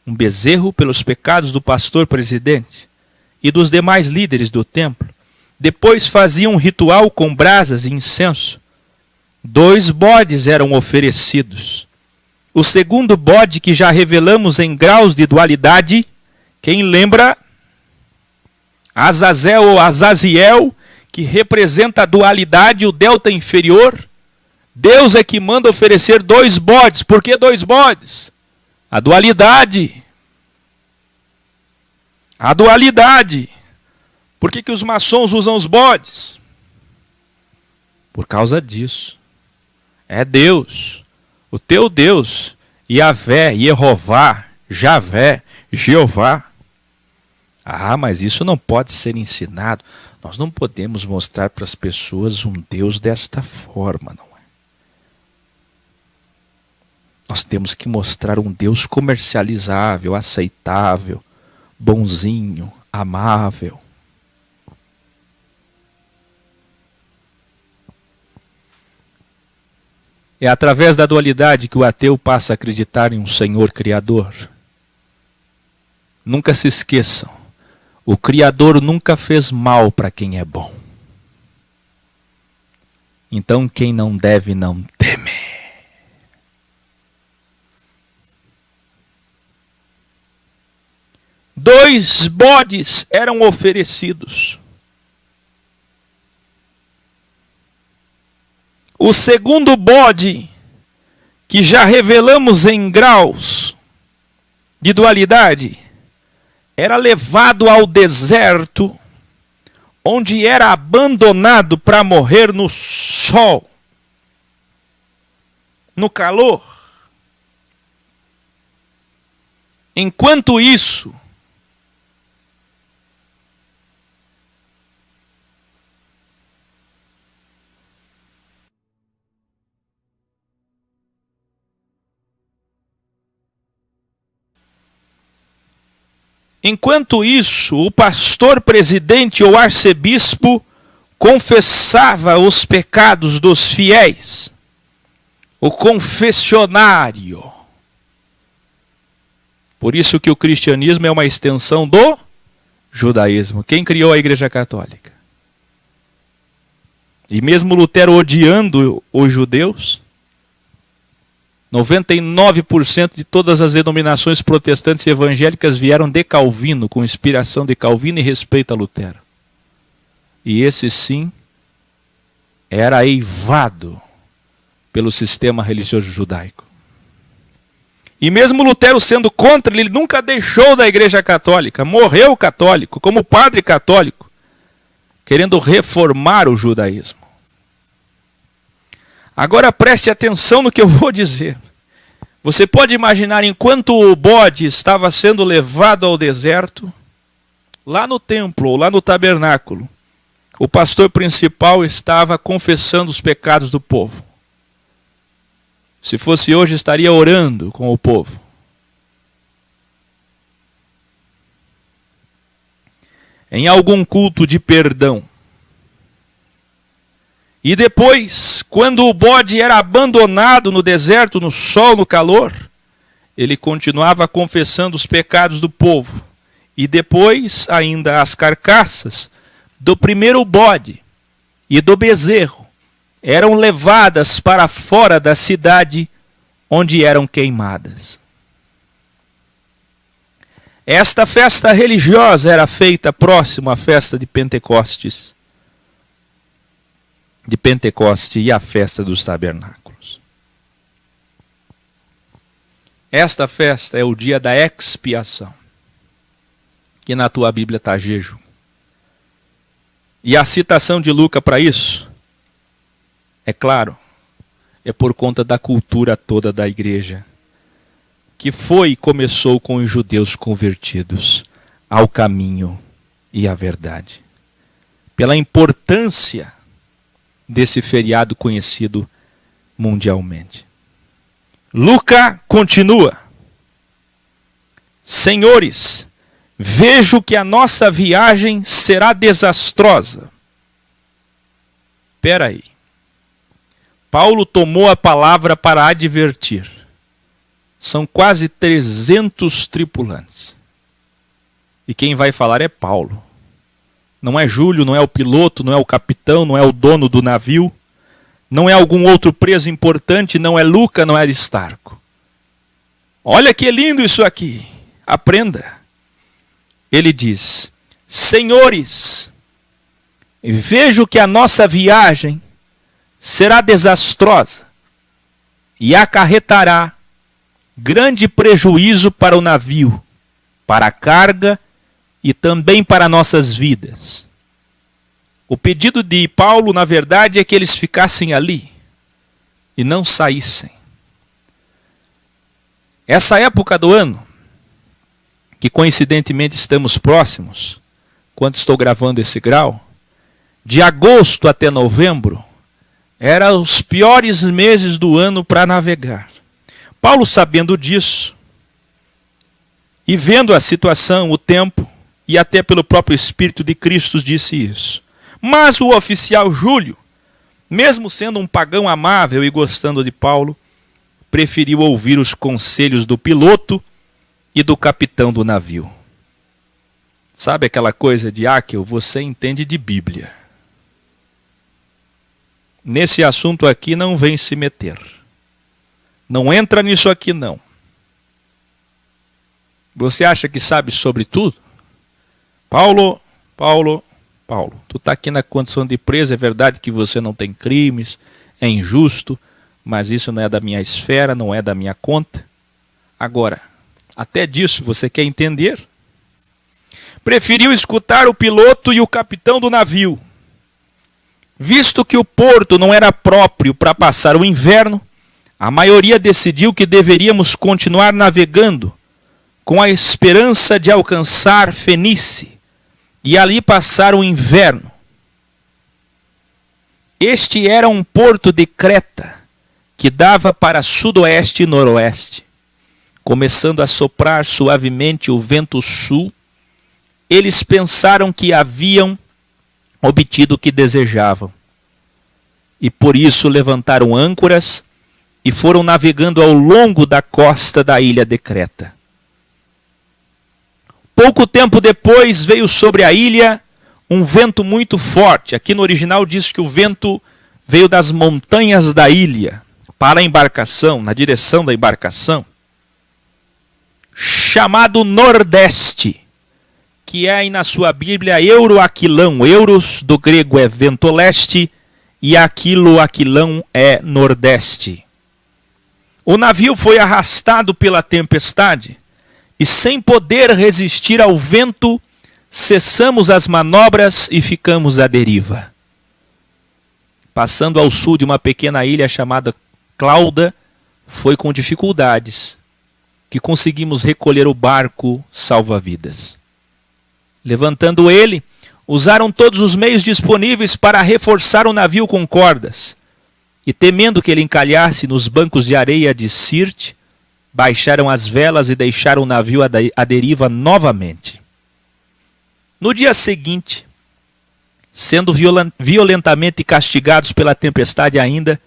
Um bezerro pelos pecados do pastor presidente e dos demais líderes do templo. Depois faziam um ritual com brasas e incenso. 2 bodes eram oferecidos. O segundo bode, que já revelamos em graus de dualidade, quem lembra? Azazel ou Azaziel, que representa a dualidade, o delta inferior. Deus é que manda oferecer 2 bodes. Por que 2 bodes? A dualidade. A dualidade. Por que os maçons usam os bodes? Por causa disso. É Deus, o teu Deus, Yahvé, Yehová, Javé, Jeová. Ah, mas isso não pode ser ensinado. Nós não podemos mostrar para as pessoas um Deus desta forma, não é? Nós temos que mostrar um Deus comercializável, aceitável, bonzinho, amável. É através da dualidade que o ateu passa a acreditar em um Senhor Criador. Nunca se esqueçam, o Criador nunca fez mal para quem é bom. Então quem não deve não teme. Dois bodes eram oferecidos. O segundo bode, que já revelamos em graus de dualidade, era levado ao deserto, onde era abandonado para morrer no sol, no calor. Enquanto isso, o pastor presidente ou arcebispo confessava os pecados dos fiéis. O confessionário. Por isso que o cristianismo é uma extensão do judaísmo. Quem criou a Igreja Católica? E mesmo Lutero odiando os judeus, 99% de todas as denominações protestantes e evangélicas vieram de Calvino, com inspiração de Calvino e respeito a Lutero. E esse sim era eivado pelo sistema religioso judaico. E mesmo Lutero sendo contra, ele nunca deixou da Igreja Católica, morreu católico, como padre católico, querendo reformar o judaísmo. Agora preste atenção no que eu vou dizer. Você pode imaginar, enquanto o bode estava sendo levado ao deserto, lá no templo ou lá no tabernáculo, o pastor principal estava confessando os pecados do povo. Se fosse hoje, estaria orando com o povo. Em algum culto de perdão. E depois, quando o bode era abandonado no deserto, no sol, no calor, ele continuava confessando os pecados do povo. E depois, ainda as carcaças do primeiro bode e do bezerro eram levadas para fora da cidade, onde eram queimadas. Esta festa religiosa era feita próximo à festa de Pentecostes. De Pentecoste e a festa dos tabernáculos. Esta festa é o dia da expiação, que na tua Bíblia está jejum. E a citação de Lucas para isso, é claro, é por conta da cultura toda da igreja, que foi e começou com os judeus convertidos ao caminho e à verdade. Pela importância desse feriado conhecido mundialmente. Lucas continua. Senhores, vejo que a nossa viagem será desastrosa. Espera aí. Paulo tomou a palavra para advertir. São quase 300 tripulantes. E quem vai falar é Paulo. Não é Júlio, não é o piloto, não é o capitão, não é o dono do navio, não é algum outro preso importante, não é Lucas, não é Aristarco. Olha que lindo isso aqui, aprenda. Ele diz, senhores, vejo que a nossa viagem será desastrosa e acarretará grande prejuízo para o navio, para a carga e também para nossas vidas. O pedido de Paulo, na verdade, é que eles ficassem ali e não saíssem. Essa época do ano, que coincidentemente estamos próximos, quando estou gravando esse grau, de agosto até novembro, eram os piores meses do ano para navegar. Paulo, sabendo disso, e vendo a situação, o tempo, e até pelo próprio Espírito de Cristo disse isso. Mas o oficial Júlio, mesmo sendo um pagão amável e gostando de Paulo, preferiu ouvir os conselhos do piloto e do capitão do navio. Sabe aquela coisa de Áquil, você entende de Bíblia. Nesse assunto aqui não vem se meter. Não entra nisso aqui não. Você acha que sabe sobre tudo? Paulo, tu está aqui na condição de preso, é verdade que você não tem crimes, é injusto, mas isso não é da minha esfera, não é da minha conta. Agora, até disso você quer entender? Preferiu escutar o piloto e o capitão do navio. Visto que o porto não era próprio para passar o inverno, a maioria decidiu que deveríamos continuar navegando com a esperança de alcançar Fenície e ali passar o inverno. Este era um porto de Creta que dava para sudoeste e noroeste. Começando a soprar suavemente o vento sul, eles pensaram que haviam obtido o que desejavam. E por isso levantaram âncoras e foram navegando ao longo da costa da ilha de Creta. Pouco tempo depois veio sobre a ilha um vento muito forte. Aqui no original diz que o vento veio das montanhas da ilha para a embarcação, na direção da embarcação, chamado Nordeste, que é aí na sua Bíblia Euroaquilão. Euros do grego é vento leste e aquilão é nordeste. O navio foi arrastado pela tempestade e, sem poder resistir ao vento, cessamos as manobras e ficamos à deriva. Passando ao sul de uma pequena ilha chamada Clauda, foi com dificuldades que conseguimos recolher o barco salva-vidas. Levantando ele, usaram todos os meios disponíveis para reforçar o navio com cordas. E temendo que ele encalhasse nos bancos de areia de Sirte, baixaram as velas e deixaram o navio à deriva novamente. No dia seguinte, sendo violentamente castigados pela tempestade ainda,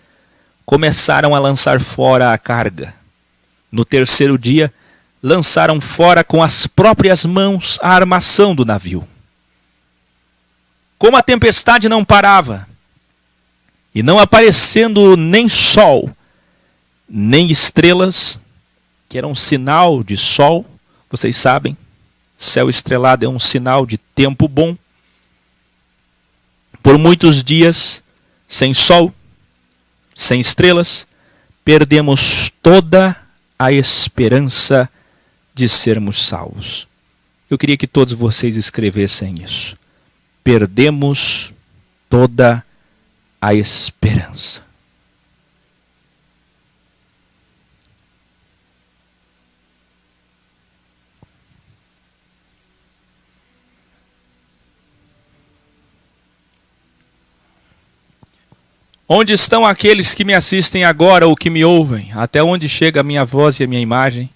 começaram a lançar fora a carga. No terceiro dia, lançaram fora com as próprias mãos a armação do navio. Como a tempestade não parava, e não aparecendo nem sol, nem estrelas, que era um sinal de sol, vocês sabem, céu estrelado é um sinal de tempo bom. Por muitos dias, sem sol, sem estrelas, perdemos toda a esperança de sermos salvos. Eu queria que todos vocês escrevessem isso. Perdemos toda a esperança. Onde estão aqueles que me assistem agora ou que me ouvem? Até onde chega a minha voz e a minha imagem?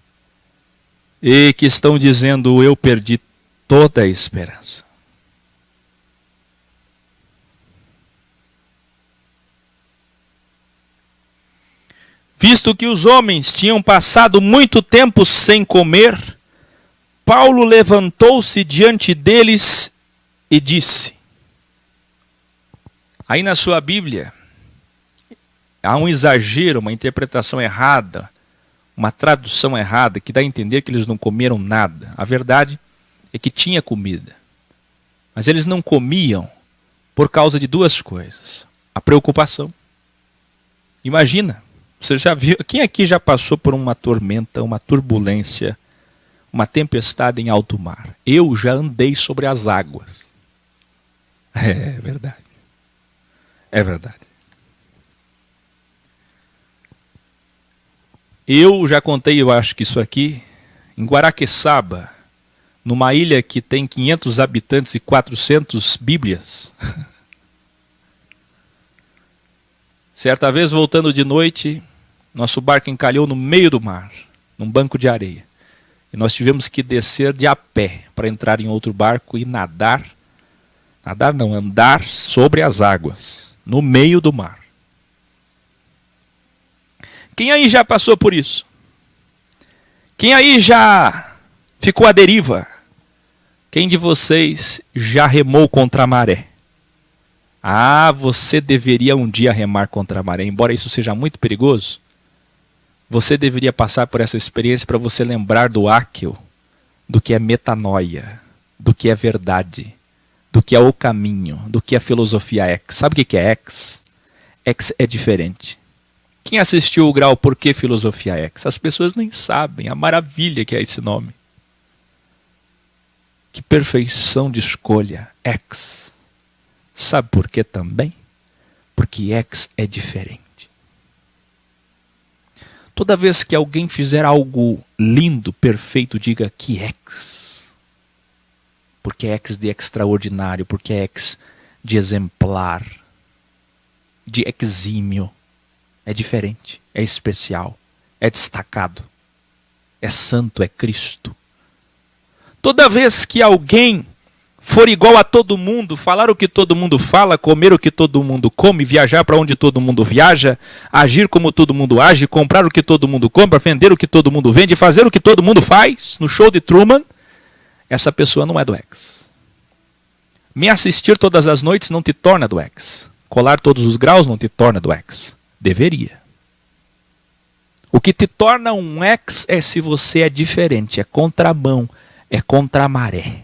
E que estão dizendo, eu perdi toda a esperança. Visto que os homens tinham passado muito tempo sem comer, Paulo levantou-se diante deles e disse. Aí na sua Bíblia, há um exagero, uma interpretação errada, uma tradução errada, que dá a entender que eles não comeram nada. A verdade é que tinha comida. Mas eles não comiam por causa de duas coisas. A preocupação. Imagina, você já viu, quem aqui já passou por uma tormenta, uma turbulência, uma tempestade em alto mar? Eu já andei sobre as águas. É verdade. É verdade. Eu já contei, eu acho que isso aqui, em Guaraqueçaba, numa ilha que tem 500 habitantes e 400 bíblias. Certa vez, voltando de noite, nosso barco encalhou no meio do mar, num banco de areia. E nós tivemos que descer de a pé para entrar em outro barco e nadar. Nadar não, andar sobre as águas, no meio do mar. Quem aí já passou por isso? Quem aí já ficou à deriva? Quem de vocês já remou contra a maré? Ah, você deveria um dia remar contra a maré, embora isso seja muito perigoso. Você deveria passar por essa experiência para você lembrar do áquil, do que é metanoia, do que é verdade, do que é o caminho, do que é filosofia X. Sabe o que é X? X é diferente. Quem assistiu o grau Por que Filosofia X? As pessoas nem sabem a maravilha que é esse nome. Que perfeição de escolha, X. Sabe por que também? Porque X é diferente. Toda vez que alguém fizer algo lindo, perfeito, diga que X. Porque é X de extraordinário, porque é X de exemplar, de exímio. É diferente, é especial, é destacado, é santo, é Cristo. Toda vez que alguém for igual a todo mundo, falar o que todo mundo fala, comer o que todo mundo come, viajar para onde todo mundo viaja, agir como todo mundo age, comprar o que todo mundo compra, vender o que todo mundo vende, fazer o que todo mundo faz, no show de Truman, essa pessoa não é do X. Me assistir todas as noites não te torna do X. Colar todos os graus não te torna do X. Deveria. O que te torna um X é se você é diferente, é contramão, é contra a maré.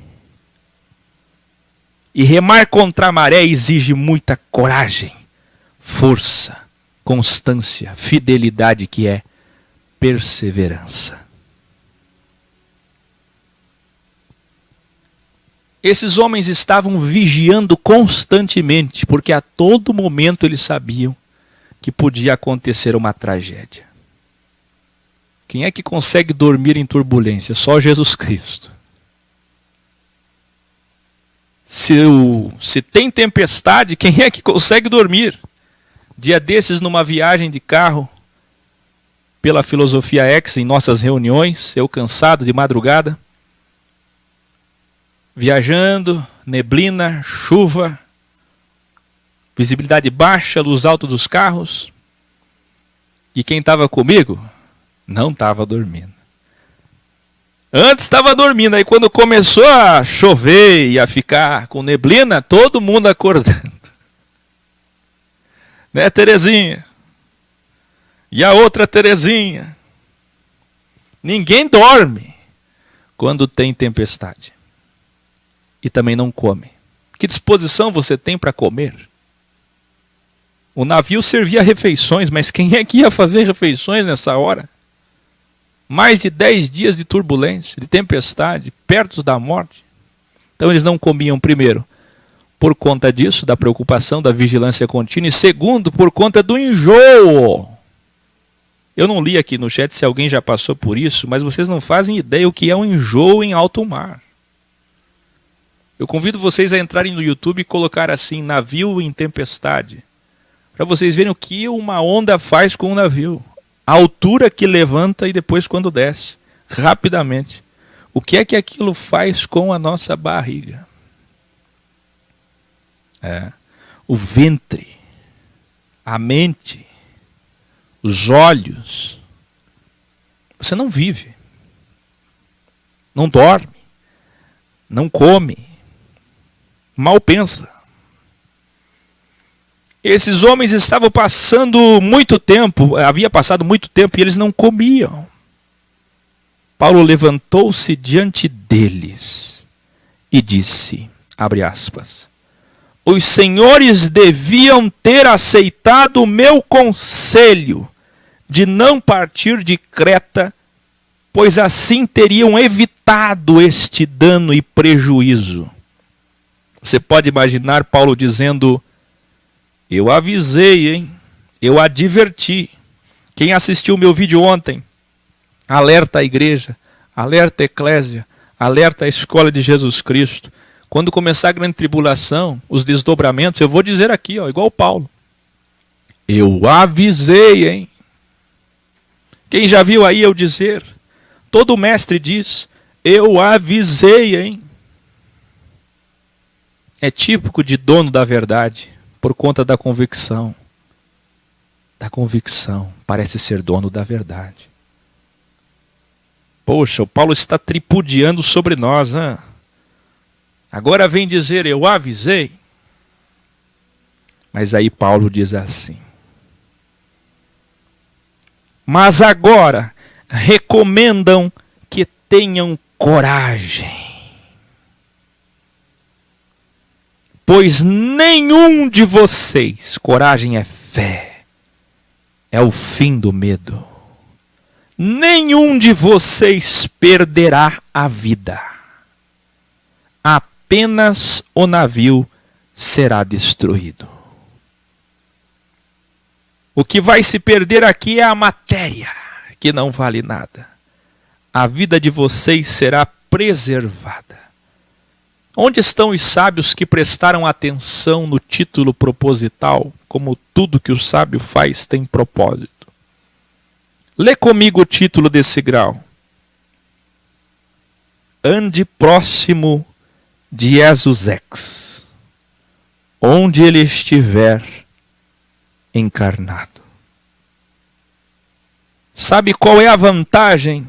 E remar contra a maré exige muita coragem, força, constância, fidelidade, que é perseverança. Esses homens estavam vigiando constantemente, porque a todo momento eles sabiam que podia acontecer uma tragédia. Quem é que consegue dormir em turbulência? Só Jesus Cristo. Se tem tempestade, quem é que consegue dormir? Dia desses, numa viagem de carro, pela Filosofia X, em nossas reuniões, eu cansado de madrugada, viajando, neblina, chuva, visibilidade baixa, luz alta dos carros, e quem estava comigo não estava dormindo. Antes estava dormindo, aí quando começou a chover e a ficar com neblina, todo mundo acordando. Né, Terezinha? E a outra Terezinha? Ninguém dorme quando tem tempestade. E também não come. Que disposição você tem para comer? O navio servia refeições, mas quem é que ia fazer refeições nessa hora? Mais de 10 dias de turbulência, de tempestade, perto da morte. Então eles não comiam, primeiro, por conta disso, da preocupação, da vigilância contínua, e segundo, por conta do enjoo. Eu não li aqui no chat se alguém já passou por isso, mas vocês não fazem ideia o que é um enjoo em alto mar. Eu convido vocês a entrarem no YouTube e colocar assim, navio em tempestade, para vocês verem o que uma onda faz com um navio. A altura que levanta e depois quando desce, rapidamente. O que é que aquilo faz com a nossa barriga? O ventre, a mente, os olhos. Você não vive, não dorme, não come, mal pensa. Esses homens estavam passando muito tempo, havia passado muito tempo e eles não comiam. Paulo levantou-se diante deles e disse, abre aspas, os senhores deviam ter aceitado o meu conselho de não partir de Creta, pois assim teriam evitado este dano e prejuízo. Você pode imaginar Paulo dizendo, eu avisei, hein? Eu adverti. Quem assistiu o meu vídeo ontem, alerta a igreja, alerta a eclésia, alerta a escola de Jesus Cristo. Quando começar a grande tribulação, os desdobramentos, eu vou dizer aqui, ó, igual Paulo. Eu avisei, hein? Quem já viu aí eu dizer? Todo mestre diz, eu avisei, hein? É típico de dono da verdade, por conta da convicção. Da convicção, parece ser dono da verdade. Poxa, o Paulo está tripudiando sobre nós, hein? Agora vem dizer, eu avisei. Mas aí Paulo diz assim. Mas agora recomendam que tenham coragem. Pois nenhum de vocês, coragem é fé, é o fim do medo. Nenhum de vocês perderá a vida. Apenas o navio será destruído. O que vai se perder aqui é a matéria, que não vale nada. A vida de vocês será preservada. Onde estão os sábios que prestaram atenção no título proposital, como tudo que o sábio faz tem propósito? Lê comigo o título desse grau. Ande próximo de Jesus Ex, onde ele estiver encarnado. Sabe qual é a vantagem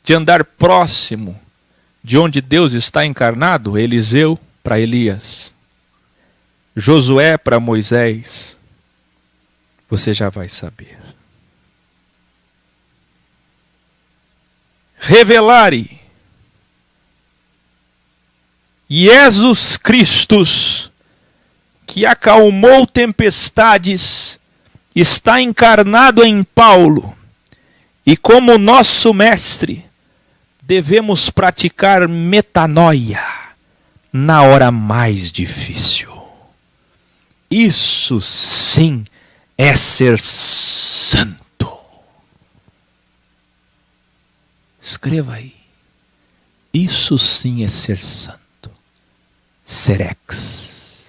de andar próximo de onde Deus está encarnado? Eliseu para Elias, Josué para Moisés. Você já vai saber. Revelare Jesus Cristo, que acalmou tempestades, está encarnado em Paulo, e como nosso mestre, devemos praticar metanoia na hora mais difícil. Isso sim é ser santo. Escreva aí. Isso sim é ser santo. ser ex.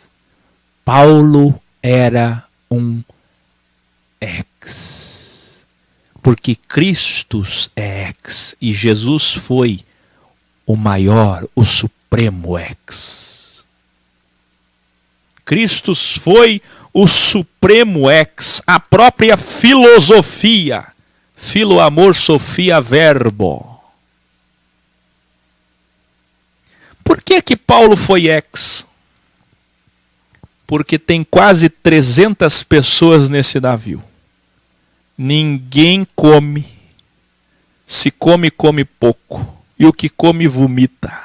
Paulo era um ex. Porque Cristo é ex. E Jesus foi o maior, o supremo ex. Cristo foi o supremo ex. A própria filosofia. Filo, amor, sofia, verbo. Por que Paulo foi ex? Porque tem quase 300 pessoas nesse navio. Ninguém come. Se come, come pouco. E o que come, vomita.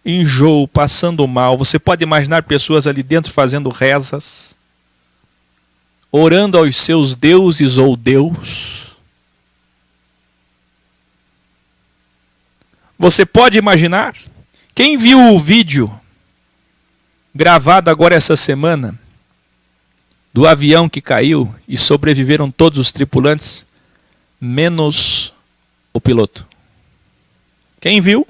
Enjoo, passando mal. Você pode imaginar pessoas ali dentro fazendo rezas, orando aos seus deuses ou Deus. Você pode imaginar? Quem viu o vídeo gravado agora essa semana do avião que caiu e sobreviveram todos os tripulantes, menos o piloto? Quem viu?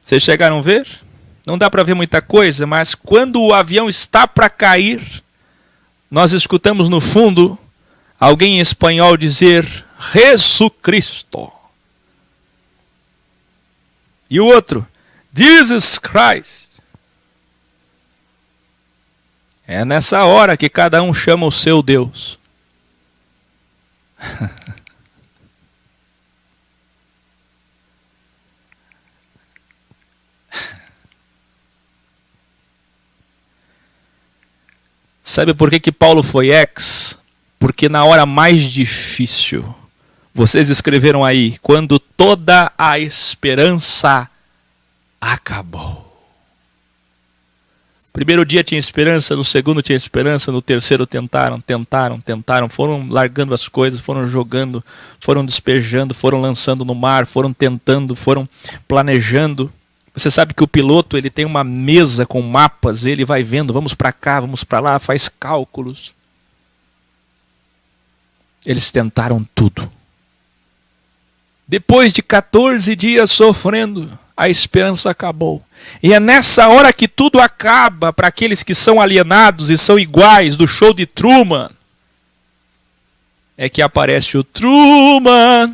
Vocês chegaram a ver? Não dá para ver muita coisa, mas quando o avião está para cair, nós escutamos no fundo alguém em espanhol dizer Jesus Cristo. E o outro, Jesus Christ. É nessa hora que cada um chama o seu Deus. Sabe por que Paulo foi ex? Porque na hora mais difícil, vocês escreveram aí, quando toda a esperança acabou. Primeiro dia tinha esperança, no segundo tinha esperança, no terceiro tentaram, foram largando as coisas, foram jogando, foram despejando, foram lançando no mar, foram tentando, foram planejando. Você sabe que o piloto, ele tem uma mesa com mapas, ele vai vendo, vamos para cá, vamos para lá, faz cálculos. Eles tentaram tudo. Depois de 14 dias sofrendo, a esperança acabou. E é nessa hora que tudo acaba para aqueles que são alienados e são iguais do show de Truman. É que aparece o Truman.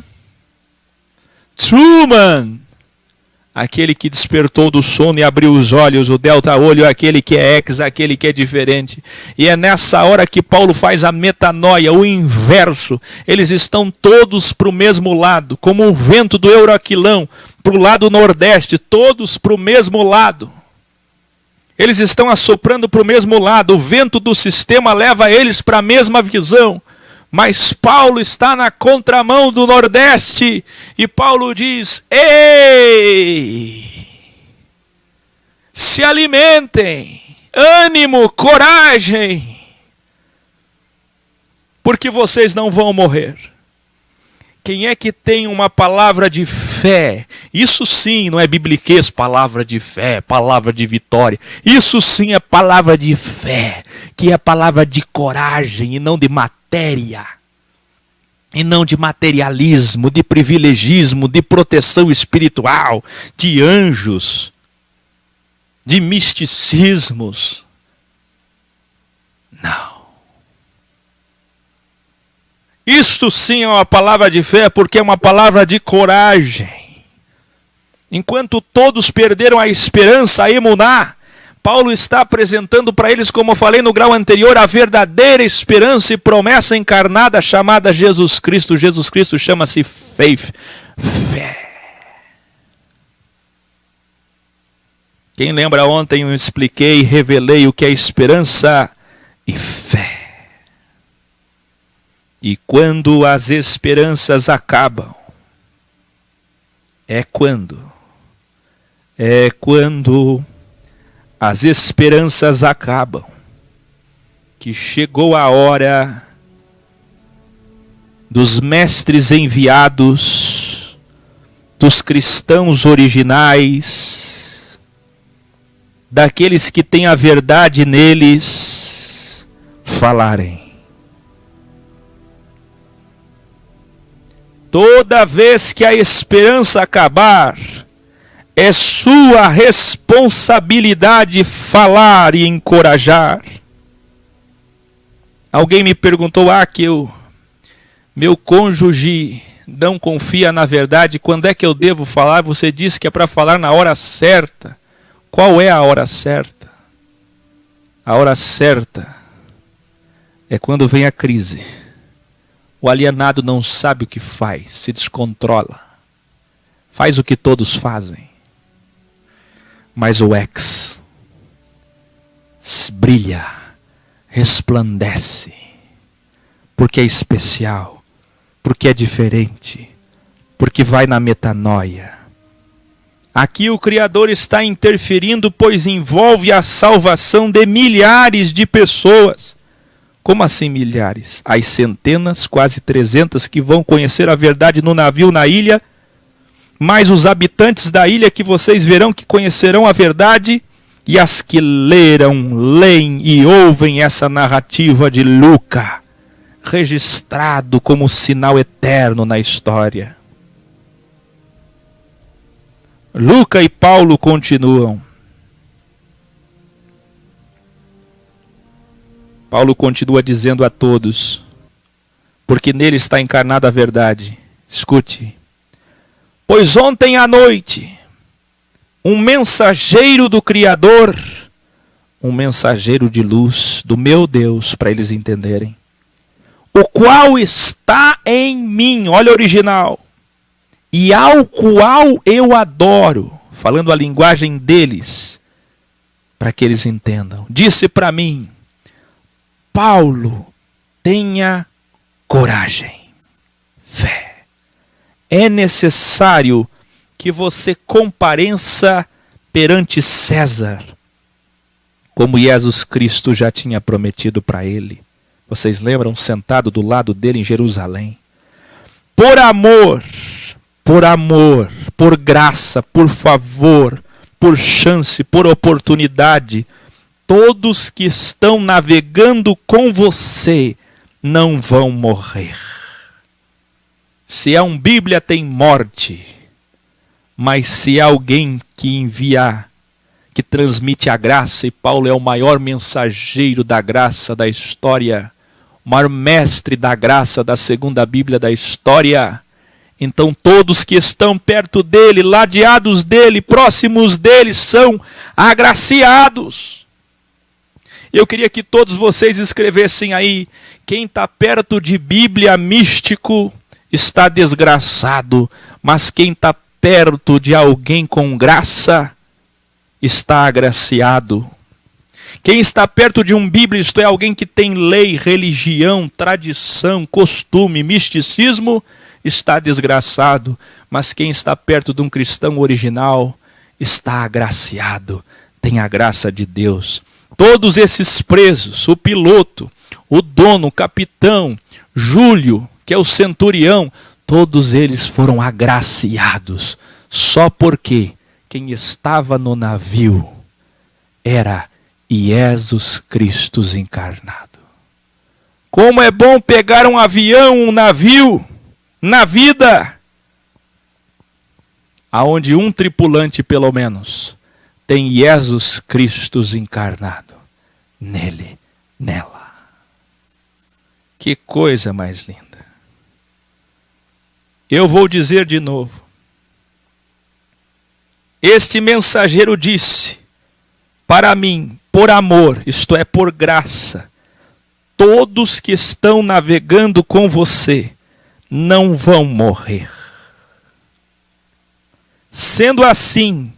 Aquele que despertou do sono e abriu os olhos, o delta-olho, aquele que é ex, aquele que é diferente. E é nessa hora que Paulo faz a metanoia, o inverso. Eles estão todos para o mesmo lado, como um vento do Euroaquilão, para o lado nordeste, todos para o mesmo lado. Eles estão assoprando para o mesmo lado, o vento do sistema leva eles para a mesma visão. Mas Paulo está na contramão do Nordeste. E Paulo diz, ei, se alimentem, ânimo, coragem, porque vocês não vão morrer. Quem é que tem uma palavra de fé? Isso sim não é bibliquês, palavra de fé, palavra de vitória. Isso sim é palavra de fé, que é palavra de coragem e não de matéria. E não de materialismo, de privilegismo, de proteção espiritual, de anjos, de misticismos. Não. Isto sim é uma palavra de fé, porque é uma palavra de coragem. Enquanto todos perderam a esperança, a emuná, Paulo está apresentando para eles, como eu falei no grau anterior, a verdadeira esperança e promessa encarnada chamada Jesus Cristo. Jesus Cristo chama-se faith, fé. Quem lembra ontem eu expliquei e revelei o que é esperança e fé. E quando as esperanças acabam, é quando as esperanças acabam, que chegou a hora dos mestres enviados, dos cristãos originais, daqueles que têm a verdade neles, falarem. Toda vez que a esperança acabar, É sua responsabilidade falar e encorajar. Alguém me perguntou, meu cônjuge não confia na verdade, quando é que eu devo falar? Você disse que é para falar na hora certa. Qual é a hora certa? A hora certa é quando vem a crise. O alienado não sabe o que faz, se descontrola. Faz o que todos fazem. Mas o ex brilha, resplandece, porque é especial, porque é diferente, porque vai na metanoia. Aqui o Criador está interferindo, pois envolve a salvação de milhares de pessoas. Como assim milhares? As centenas, quase 300 que vão conhecer a verdade no navio, na ilha, mais os habitantes da ilha que vocês verão que conhecerão a verdade, e as que leem e ouvem essa narrativa de Lucas, registrado como sinal eterno na história. Lucas e Paulo continuam. Paulo continua dizendo a todos, porque nele está encarnada a verdade. Escute. Pois ontem à noite, um mensageiro do Criador, um mensageiro de luz do meu Deus, para eles entenderem, o qual está em mim, olha o original, e ao qual eu adoro, falando a linguagem deles, para que eles entendam, disse para mim, Paulo, tenha coragem, fé. É necessário que você compareça perante César, como Jesus Cristo já tinha prometido para ele. Vocês lembram, sentado do lado dele em Jerusalém? Por amor, por graça, por favor, por chance, por oportunidade, todos que estão navegando com você não vão morrer. Se é um Bíblia tem morte, mas se é alguém que envia, que transmite a graça, e Paulo é o maior mensageiro da graça da história, o maior mestre da graça da segunda Bíblia da história, então todos que estão perto dele, ladeados dele, próximos dele, são agraciados. Eu queria que todos vocês escrevessem aí, quem está perto de Bíblia místico está desgraçado, mas quem está perto de alguém com graça está agraciado. Quem está perto de um Bíblia, isto é, alguém que tem lei, religião, tradição, costume, misticismo, está desgraçado, mas quem está perto de um cristão original está agraciado, tem a graça de Deus. Todos esses presos, o piloto, o dono, o capitão, Júlio, que é o centurião, todos eles foram agraciados, só porque quem estava no navio era Jesus Cristo encarnado. Como é bom pegar um avião, um navio, na vida, aonde um tripulante pelo menos tem Jesus Cristo encarnado nele, nela. Que coisa mais linda. Eu vou dizer de novo. Este mensageiro disse para mim, por amor, isto é, por graça, todos que estão navegando com você não vão morrer. Sendo assim,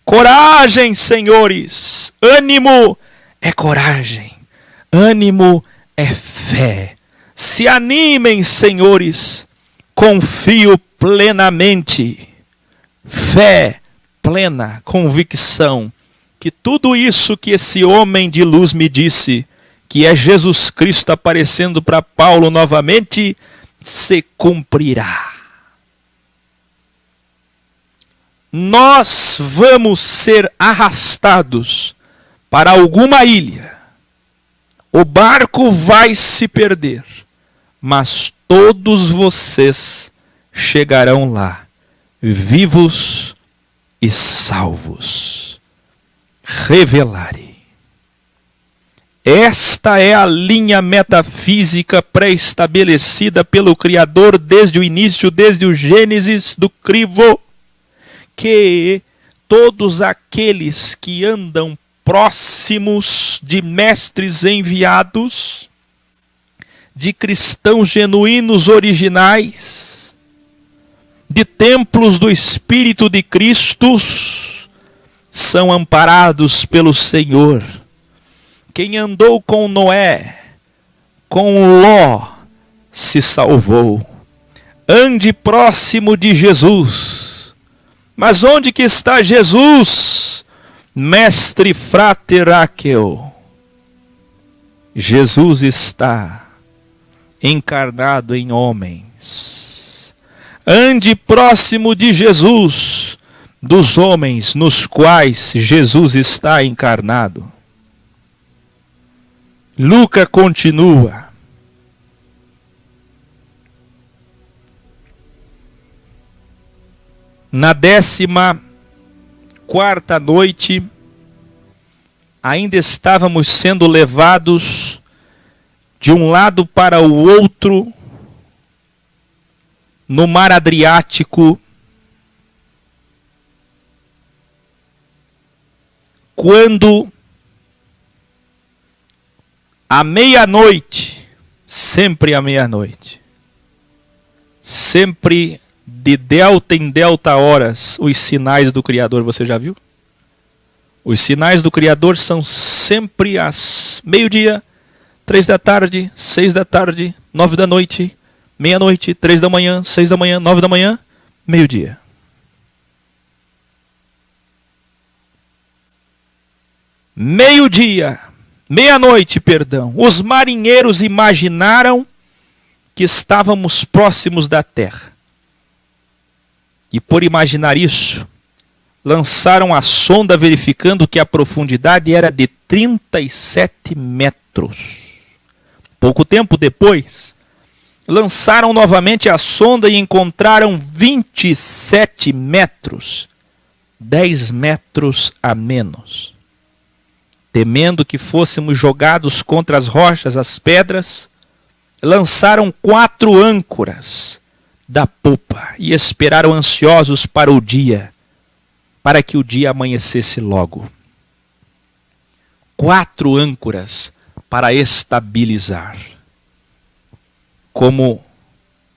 coragem, senhores, ânimo é coragem, ânimo é fé. Se animem, senhores, confio plenamente, fé plena, convicção, que tudo isso que esse homem de luz me disse, que é Jesus Cristo aparecendo para Paulo novamente, se cumprirá. Nós vamos ser arrastados para alguma ilha. O barco vai se perder, mas todos vocês chegarão lá, vivos e salvos. Revelare. Esta é a linha metafísica pré-estabelecida pelo Criador desde o início, desde o Gênesis do crivo, que todos aqueles que andam próximos de mestres enviados, de cristãos genuínos originais, de templos do Espírito de Cristo, são amparados pelo Senhor. Quem andou com Noé, com Ló, se salvou. Ande próximo de Jesus. Mas onde que está Jesus? Mestre frater Raquel. Jesus está encarnado em homens. Ande próximo de Jesus, dos homens nos quais Jesus está encarnado. Lucas continua. Na 14ª noite, ainda estávamos sendo levados de um lado para o outro no mar Adriático, quando à meia-noite, sempre à meia-noite, sempre de delta em delta horas, os sinais do Criador, você já viu? Os sinais do Criador são sempre às meio-dia, 3 da tarde, 6 da tarde, 9 da noite, meia-noite, 3 da manhã, 6 da manhã, 9 da manhã, meio-dia. Meio-dia. Meia-noite, perdão. Os marinheiros imaginaram que estávamos próximos da terra. E por imaginar isso, lançaram a sonda verificando que a profundidade era de 37 metros. Pouco tempo depois, lançaram novamente a sonda e encontraram 27 metros. 10 metros a menos. Temendo que fôssemos jogados contra as rochas, as pedras, lançaram 4 âncoras da popa e esperaram ansiosos para o dia, para que o dia amanhecesse logo. 4 âncoras para estabilizar. Como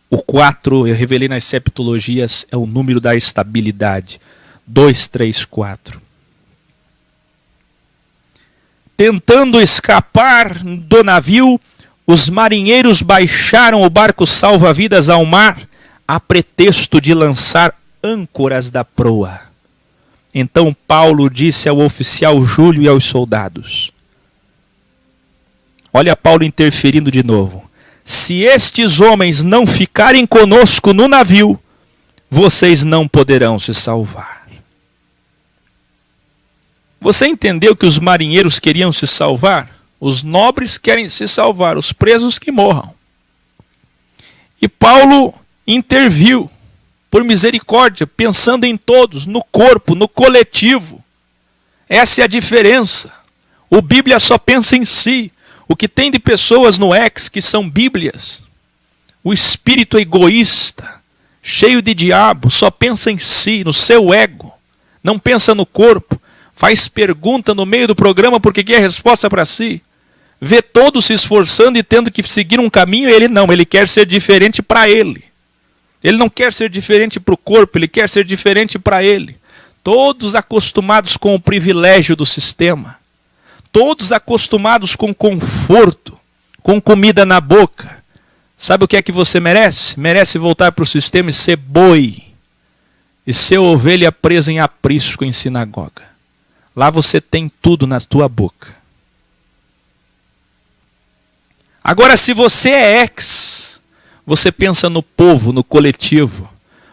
o 4, eu revelei nas septologias, é o número da estabilidade. 2, 3, 4. Tentando escapar do navio, os marinheiros baixaram o barco salva-vidas ao mar, a pretexto de lançar âncoras da proa. Então Paulo disse ao oficial Júlio e aos soldados: olha Paulo interferindo de novo. Se estes homens não ficarem conosco no navio, vocês não poderão se salvar. Você entendeu que os marinheiros queriam se salvar? Os nobres querem se salvar, os presos que morram. E Paulo interviu, por misericórdia, pensando em todos, no corpo, no coletivo. Essa é a diferença. O Bíblia só pensa em si. O que tem de pessoas no ex que são Bíblias, o espírito egoísta, cheio de diabo, só pensa em si, no seu ego. Não pensa no corpo. Faz pergunta no meio do programa porque quer resposta para si. Vê todos se esforçando e tendo que seguir um caminho, ele não, ele quer ser diferente para ele. Ele não quer ser diferente para o corpo, ele quer ser diferente para ele. Todos acostumados com o privilégio do sistema. Todos acostumados com conforto, com comida na boca. Sabe o que é que você merece? Merece voltar para o sistema e ser boi. E ser ovelha presa em aprisco em sinagoga. Lá você tem tudo na tua boca. Agora, se você é ex, você pensa no povo, no coletivo.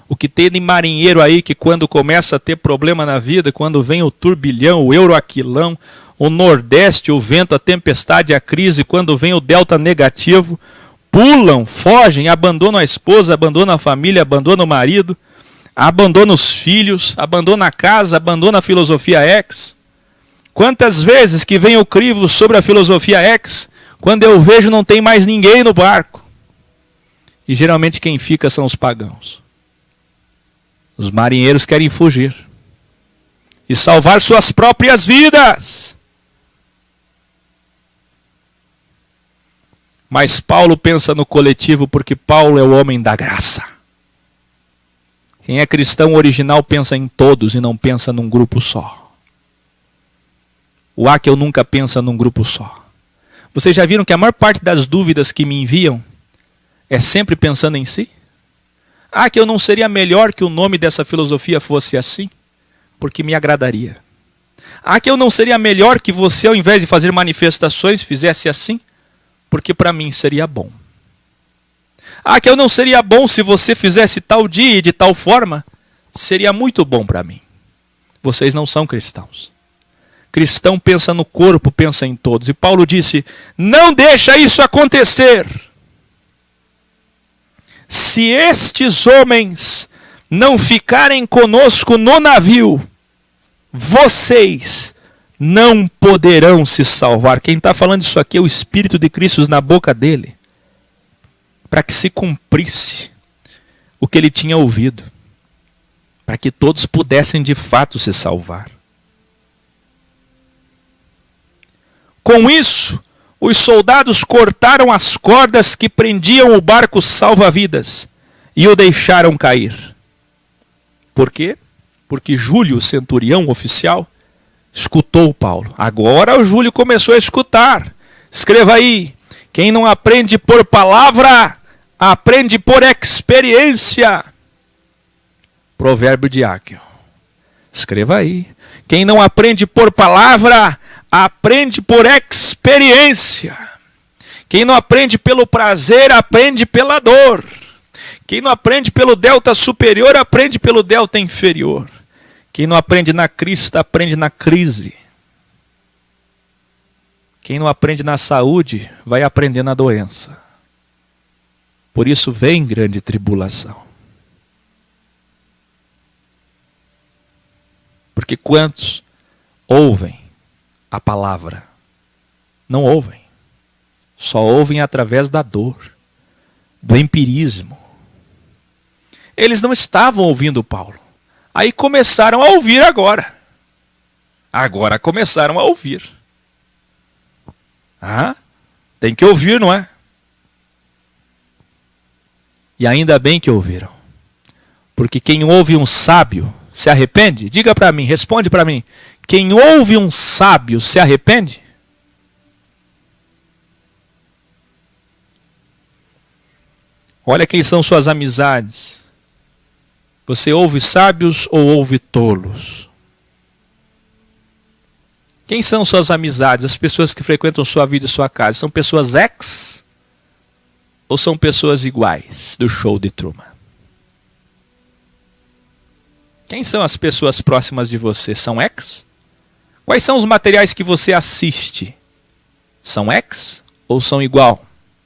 O que tem de marinheiro aí que quando começa a ter problema na vida, quando vem o turbilhão, o euroaquilão, o nordeste, o vento, a tempestade, a crise, quando vem o delta negativo, pulam, fogem, abandonam a esposa, abandonam a família, abandonam o marido, abandona os filhos, abandona a casa, abandona a filosofia ex. Quantas vezes que vem o crivo sobre a filosofia ex, quando eu vejo não tem mais ninguém no barco. E geralmente quem fica são os pagãos. Os marinheiros querem fugir e salvar suas próprias vidas. Mas Paulo pensa no coletivo porque Paulo é o homem da graça. Quem é cristão original pensa em todos e não pensa num grupo só. O Akel nunca pensa num grupo só. Vocês já viram que a maior parte das dúvidas que me enviam é sempre pensando em si? Que eu não seria melhor que o nome dessa filosofia fosse assim? Porque me agradaria. Que eu não seria melhor que você, ao invés de fazer manifestações, fizesse assim? Porque para mim seria bom. Que eu não seria bom se você fizesse tal dia e de tal forma? Seria muito bom para mim. Vocês não são cristãos. Cristão pensa no corpo, pensa em todos. E Paulo disse, não deixa isso acontecer. Se estes homens não ficarem conosco no navio, vocês não poderão se salvar. Quem está falando isso aqui é o Espírito de Cristo na boca dele. Para que se cumprisse o que ele tinha ouvido. Para que todos pudessem de fato se salvar. Com isso, os soldados cortaram as cordas que prendiam o barco salva-vidas e o deixaram cair. Por quê? Porque Júlio, o centurião oficial, escutou Paulo. Agora o Júlio começou a escutar. Escreva aí. Quem não aprende por palavra, aprende por experiência. Provérbio de Akel. Escreva aí. Quem não aprende por palavra, aprende por experiência. Quem não aprende pelo prazer, aprende pela dor. Quem não aprende pelo delta superior, aprende pelo delta inferior. Quem não aprende na crista, aprende na crise. Quem não aprende na saúde, vai aprender na doença. Por isso vem grande tribulação. Porque quantos ouvem a palavra, não ouvem. Só ouvem através da dor, do empirismo. Eles não estavam ouvindo Paulo. Aí começaram a ouvir agora. Agora começaram a ouvir. Tem que ouvir, não é? E ainda bem que ouviram. Porque quem ouve um sábio se arrepende? Diga para mim, responde para mim. Quem ouve um sábio se arrepende? Olha quem são suas amizades. Você ouve sábios ou ouve tolos? Quem são suas amizades? As pessoas que frequentam sua vida e sua casa. São pessoas ex? Ou são pessoas iguais do show de Truman? Quem são as pessoas próximas de você? São ex? Quais são os materiais que você assiste? São ex ou são igual?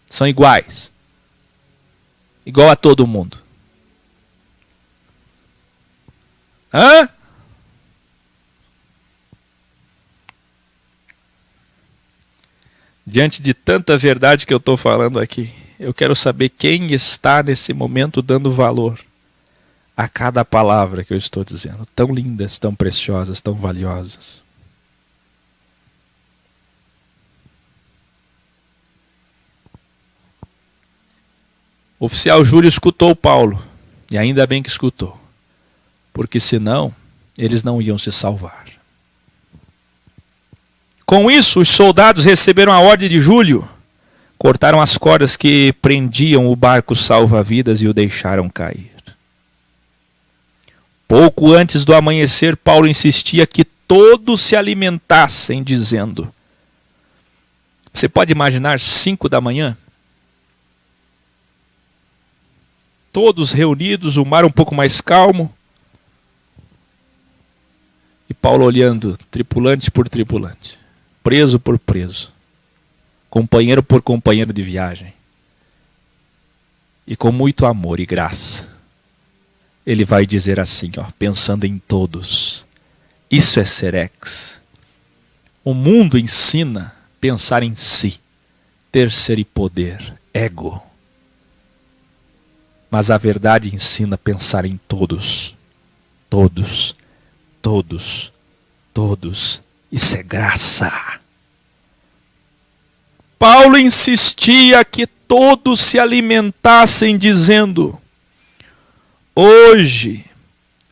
São iguais? Igual a todo mundo? Diante de tanta verdade que eu estou falando aqui, eu quero saber quem está nesse momento dando valor a cada palavra que eu estou dizendo. Tão lindas, tão preciosas, tão valiosas. O oficial Júlio escutou Paulo. E ainda bem que escutou. Porque senão, eles não iam se salvar. Com isso, os soldados receberam a ordem de Júlio. Cortaram as cordas que prendiam o barco salva-vidas e o deixaram cair. Pouco antes do amanhecer, Paulo insistia que todos se alimentassem, dizendo... Você pode imaginar 5 da manhã? Todos reunidos, o mar um pouco mais calmo. E Paulo olhando, tripulante por tripulante, preso por preso, companheiro por companheiro de viagem. E com muito amor e graça, ele vai dizer assim, ó, pensando em todos. Isso é serex. O mundo ensina pensar em si, ter ser e poder, ego. Mas a verdade ensina pensar em todos. Todos, todos, todos. Isso é graça. Paulo insistia que todos se alimentassem, dizendo: hoje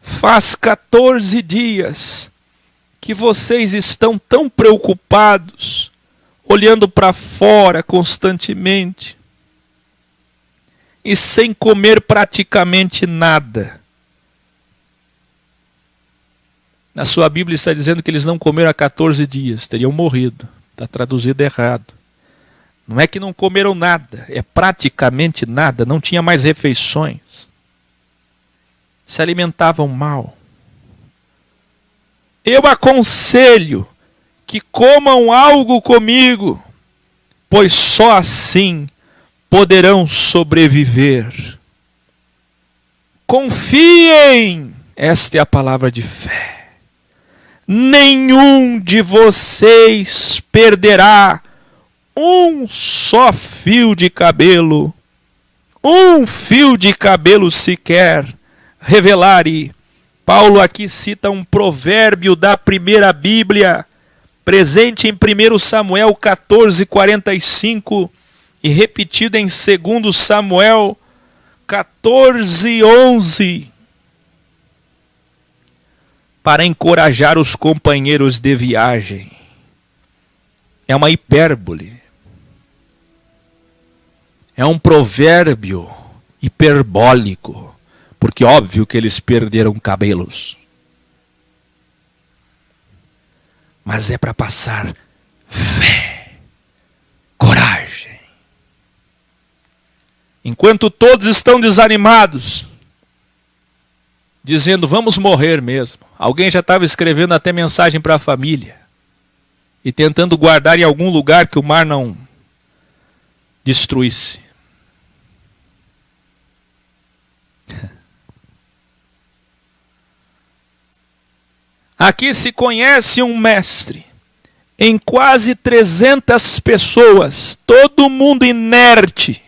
faz 14 dias que vocês estão tão preocupados, olhando para fora constantemente e sem comer praticamente nada. Na sua Bíblia está dizendo que eles não comeram há 14 dias, teriam morrido. Está traduzido errado. Não é que não comeram nada, é praticamente nada, não tinha mais refeições. Se alimentavam mal. Eu aconselho que comam algo comigo, pois só assim poderão sobreviver. Confiem, esta é a palavra de fé. Nenhum de vocês perderá um só fio de cabelo, um fio de cabelo sequer. Revelare. Paulo aqui cita um provérbio da primeira Bíblia, presente em 1 Samuel 14:45 e repetido em 2 Samuel 14:11, para encorajar os companheiros de viagem. É uma hipérbole. É um provérbio hiperbólico, porque óbvio que eles perderam cabelos. Mas é para passar fé, coragem. Enquanto todos estão desanimados, dizendo vamos morrer mesmo. Alguém já estava escrevendo até mensagem para a família e tentando guardar em algum lugar que o mar não destruísse. Aqui se conhece um mestre em quase 300 pessoas, todo mundo inerte,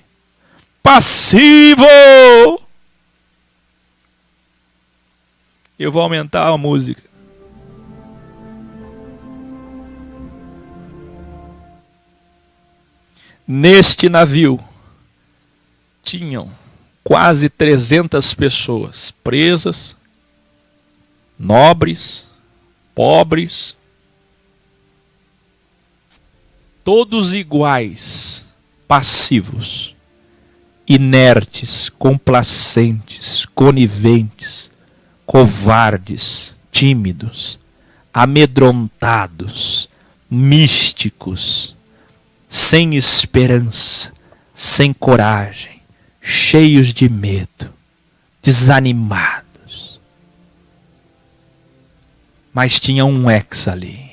passivo. Eu vou aumentar a música. Neste navio tinham quase 300 pessoas presas, nobres, pobres, todos iguais, passivos, inertes, complacentes, coniventes, covardes, tímidos, amedrontados, místicos, sem esperança, sem coragem, cheios de medo, desanimados. Mas tinha um ex ali.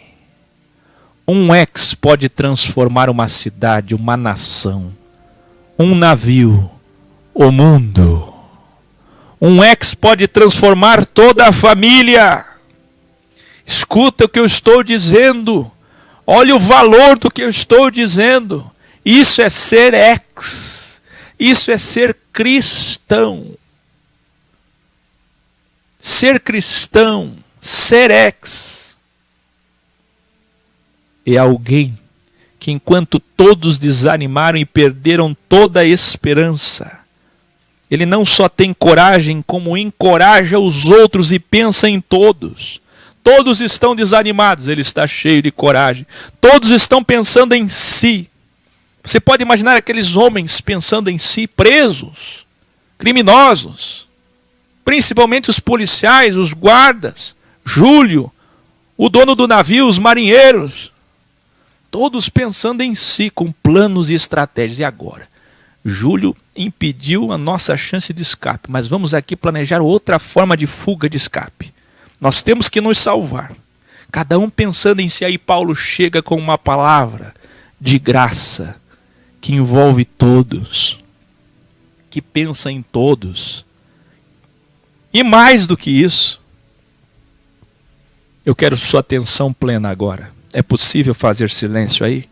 Um ex pode transformar uma cidade, uma nação, um navio, o mundo. Um ex pode transformar toda a família. Escuta o que eu estou dizendo. Olha o valor do que eu estou dizendo. Isso é ser ex. Isso é ser cristão. Ser cristão, ser ex, é alguém que enquanto todos desanimaram e perderam toda a esperança, ele não só tem coragem, como encoraja os outros e pensa em todos. Todos estão desanimados, ele está cheio de coragem. Todos estão pensando em si. Você pode imaginar aqueles homens pensando em si, presos, criminosos, principalmente os policiais, os guardas, Júlio, o dono do navio, os marinheiros, todos pensando em si, com planos e estratégias. E agora? Júlio impediu a nossa chance de escape, mas vamos aqui planejar outra forma de fuga, de escape. Nós temos que nos salvar. Cada um pensando em si. Aí Paulo chega com uma palavra de graça, que envolve todos, que pensa em todos, E mais do que isso, eu quero sua atenção plena agora. É possível fazer silêncio aí?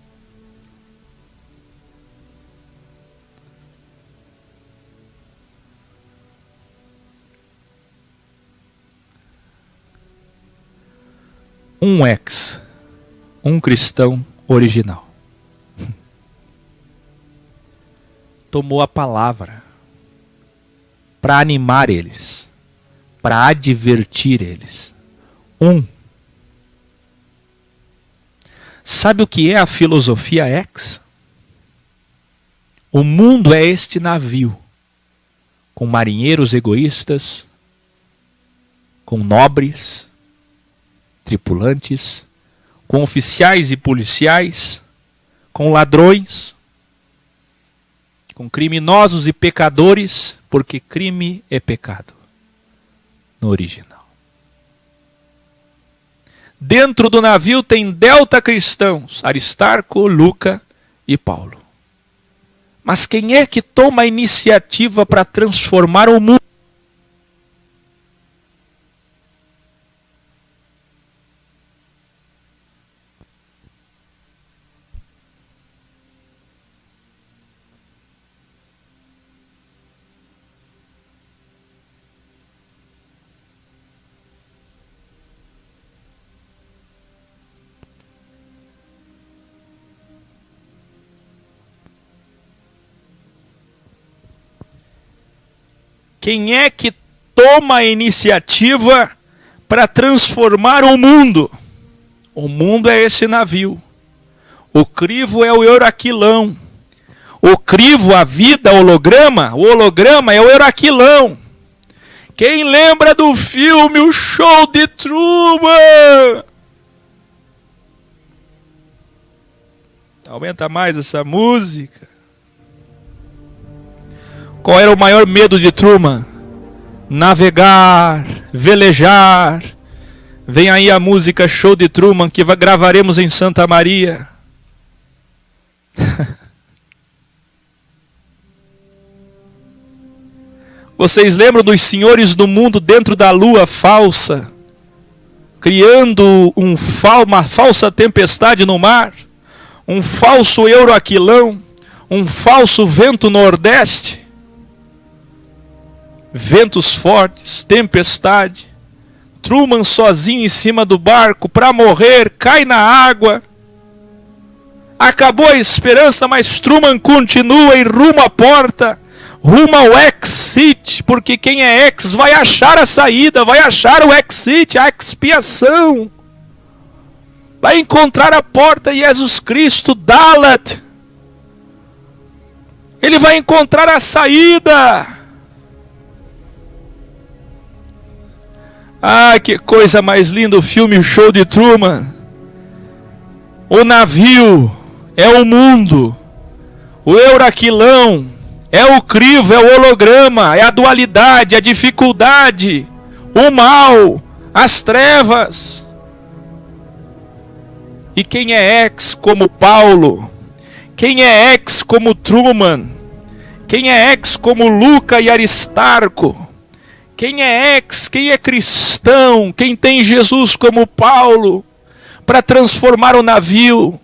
Um cristão original, tomou a palavra para animar eles, para advertir eles. Sabe o que é a filosofia ex? O mundo é este navio, com marinheiros egoístas, com nobres, tripulantes, com oficiais e policiais, com ladrões, com criminosos e pecadores, porque crime é pecado no original. Dentro do navio tem delta cristãos, Aristarco, Luca e Paulo. Mas quem é que toma a iniciativa para transformar o mundo? Quem é que toma a iniciativa para transformar o mundo? O mundo é esse navio. O crivo é o euraquilão. O crivo, a vida, o holograma é o euraquilão. Quem lembra do filme O Show de Truman? Aumenta mais essa música. Qual era o maior medo de Truman? Navegar, velejar. Vem aí a música Show de Truman que gravaremos em Santa Maria. Vocês lembram dos senhores do mundo dentro da lua falsa, criando uma falsa tempestade no mar, um falso euraquilão, um falso vento nordeste? Ventos fortes, tempestade. Truman sozinho em cima do barco para morrer, cai na água. Acabou a esperança, mas Truman continua e rumo à porta, rumo ao exit, porque quem é ex vai achar a saída, vai achar o exit, a expiação. Vai encontrar a porta, Jesus Cristo, Dalat. Ele vai encontrar a saída. Ah, que coisa mais linda o filme O Show de Truman. O navio é o mundo. O euraquilão é o crivo, é o holograma, é a dualidade, a dificuldade, o mal, as trevas. E quem é ex como Paulo? Quem é ex como Truman? Quem é ex como Luca e Aristarco? Quem é ex, quem é cristão, quem tem Jesus como Paulo, para transformar o navio,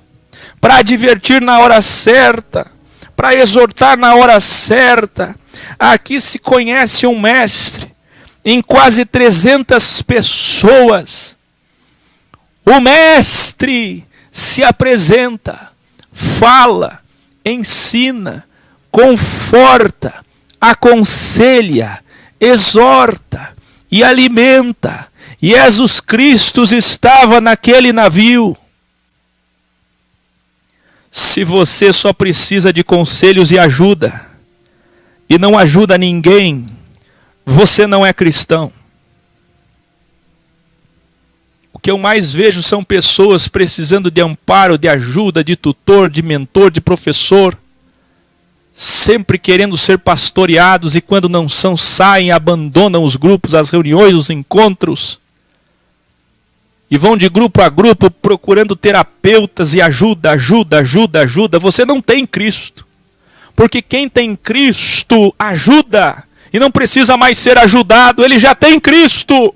para advertir na hora certa, para exortar na hora certa. Aqui se conhece um mestre em quase 300 pessoas. O mestre se apresenta, fala, ensina, conforta, aconselha, exorta e alimenta. Jesus Cristo estava naquele navio. Se você só precisa de conselhos e ajuda, e não ajuda ninguém, você não é cristão. O que eu mais vejo são pessoas precisando de amparo, de ajuda, de tutor, de mentor, de professor, sempre querendo ser pastoreados, e quando não são, saem, abandonam os grupos, as reuniões, os encontros, e vão de grupo a grupo procurando terapeutas e ajuda. Você não tem Cristo, porque quem tem Cristo ajuda e não precisa mais ser ajudado, ele já tem Cristo.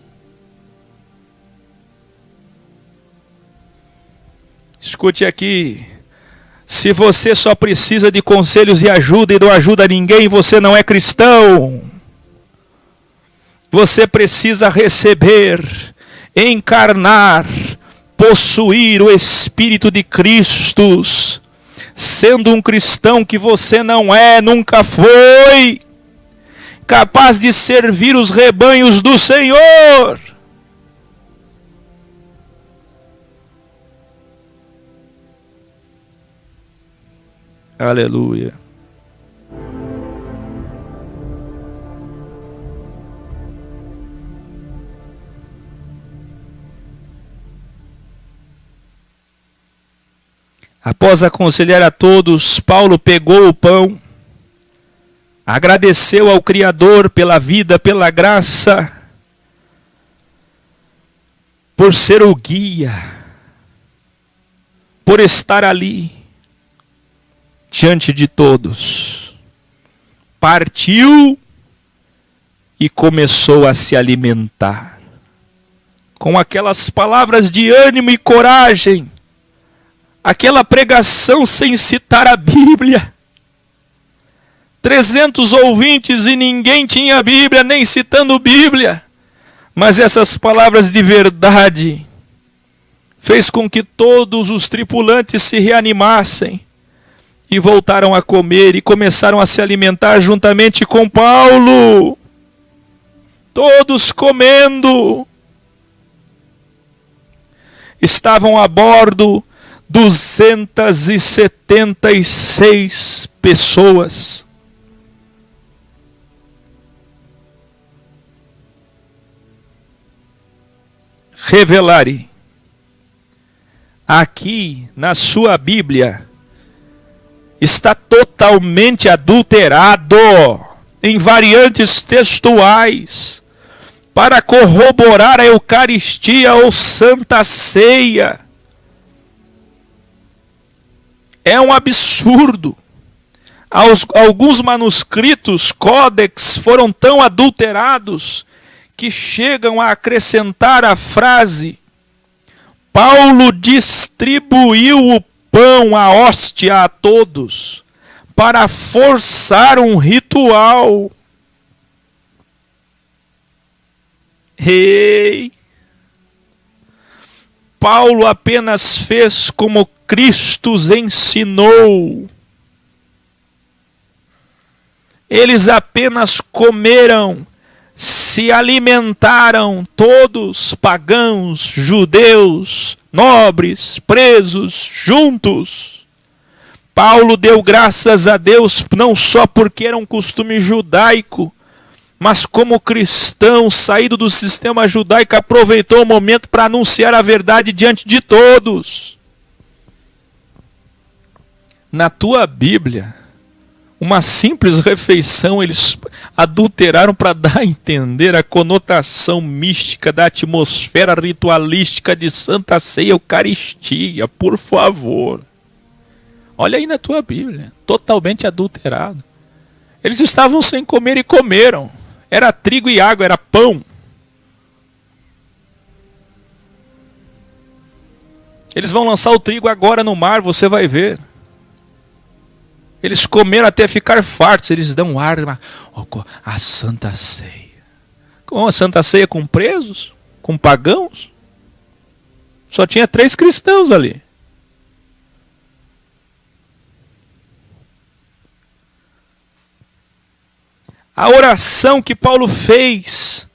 Escute aqui, se você só precisa de conselhos e ajuda e não ajuda ninguém, você não é cristão. Você precisa receber, encarnar, possuir o Espírito de Cristo, sendo um cristão que você não é, nunca foi, capaz de servir os rebanhos do Senhor. Aleluia. Após aconselhar a todos, Paulo pegou o pão, agradeceu ao Criador pela vida, pela graça, por ser o guia, por estar ali, diante de todos. Partiu e começou a se alimentar, com aquelas palavras de ânimo e coragem, aquela pregação sem citar a Bíblia. 300 ouvintes e ninguém tinha Bíblia, nem citando Bíblia. Mas essas palavras de verdade fez com que todos os tripulantes se reanimassem e voltaram a comer e começaram a se alimentar juntamente com Paulo. Todos comendo. Estavam a bordo 276 pessoas. Revelare. Aqui na sua Bíblia está totalmente adulterado em variantes textuais para corroborar a Eucaristia ou Santa Ceia. É um absurdo. Alguns manuscritos, códex, foram tão adulterados que chegam a acrescentar a frase: Paulo distribuiu o pão, a hóstia a todos, para forçar um ritual. Ei! Paulo apenas fez como Cristo ensinou. Eles apenas comeram, se alimentaram, todos pagãos, judeus, nobres, presos, juntos. Paulo deu graças a Deus não só porque era um costume judaico, mas como cristão saído do sistema judaico, aproveitou o momento para anunciar a verdade diante de todos. Na tua Bíblia, uma simples refeição eles adulteraram para dar a entender a conotação mística da atmosfera ritualística de Santa Ceia e Eucaristia. Por favor. Olha aí na tua Bíblia, totalmente adulterado. Eles estavam sem comer e comeram. Era trigo e água, era pão. Eles vão lançar o trigo agora no mar, você vai ver. Eles comeram até ficar fartos, eles dão ar a Santa Ceia. Como a Santa Ceia com presos? Com pagãos? Só tinha 3 cristãos ali. A oração que Paulo fez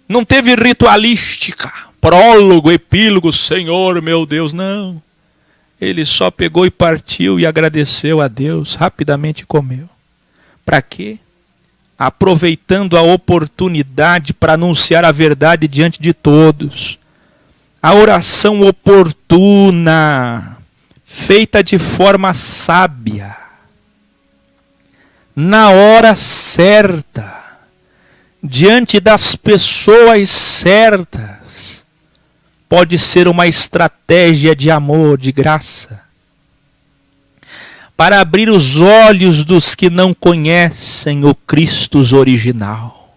não teve ritualística, prólogo, epílogo, Senhor meu Deus, não. Ele só pegou e partiu e agradeceu a Deus, rapidamente comeu. Para quê? Aproveitando a oportunidade para anunciar a verdade diante de todos. A oração oportuna, feita de forma sábia, na hora certa, diante das pessoas certas, pode ser uma estratégia de amor, de graça. para abrir os olhos dos que não conhecem o Cristo original.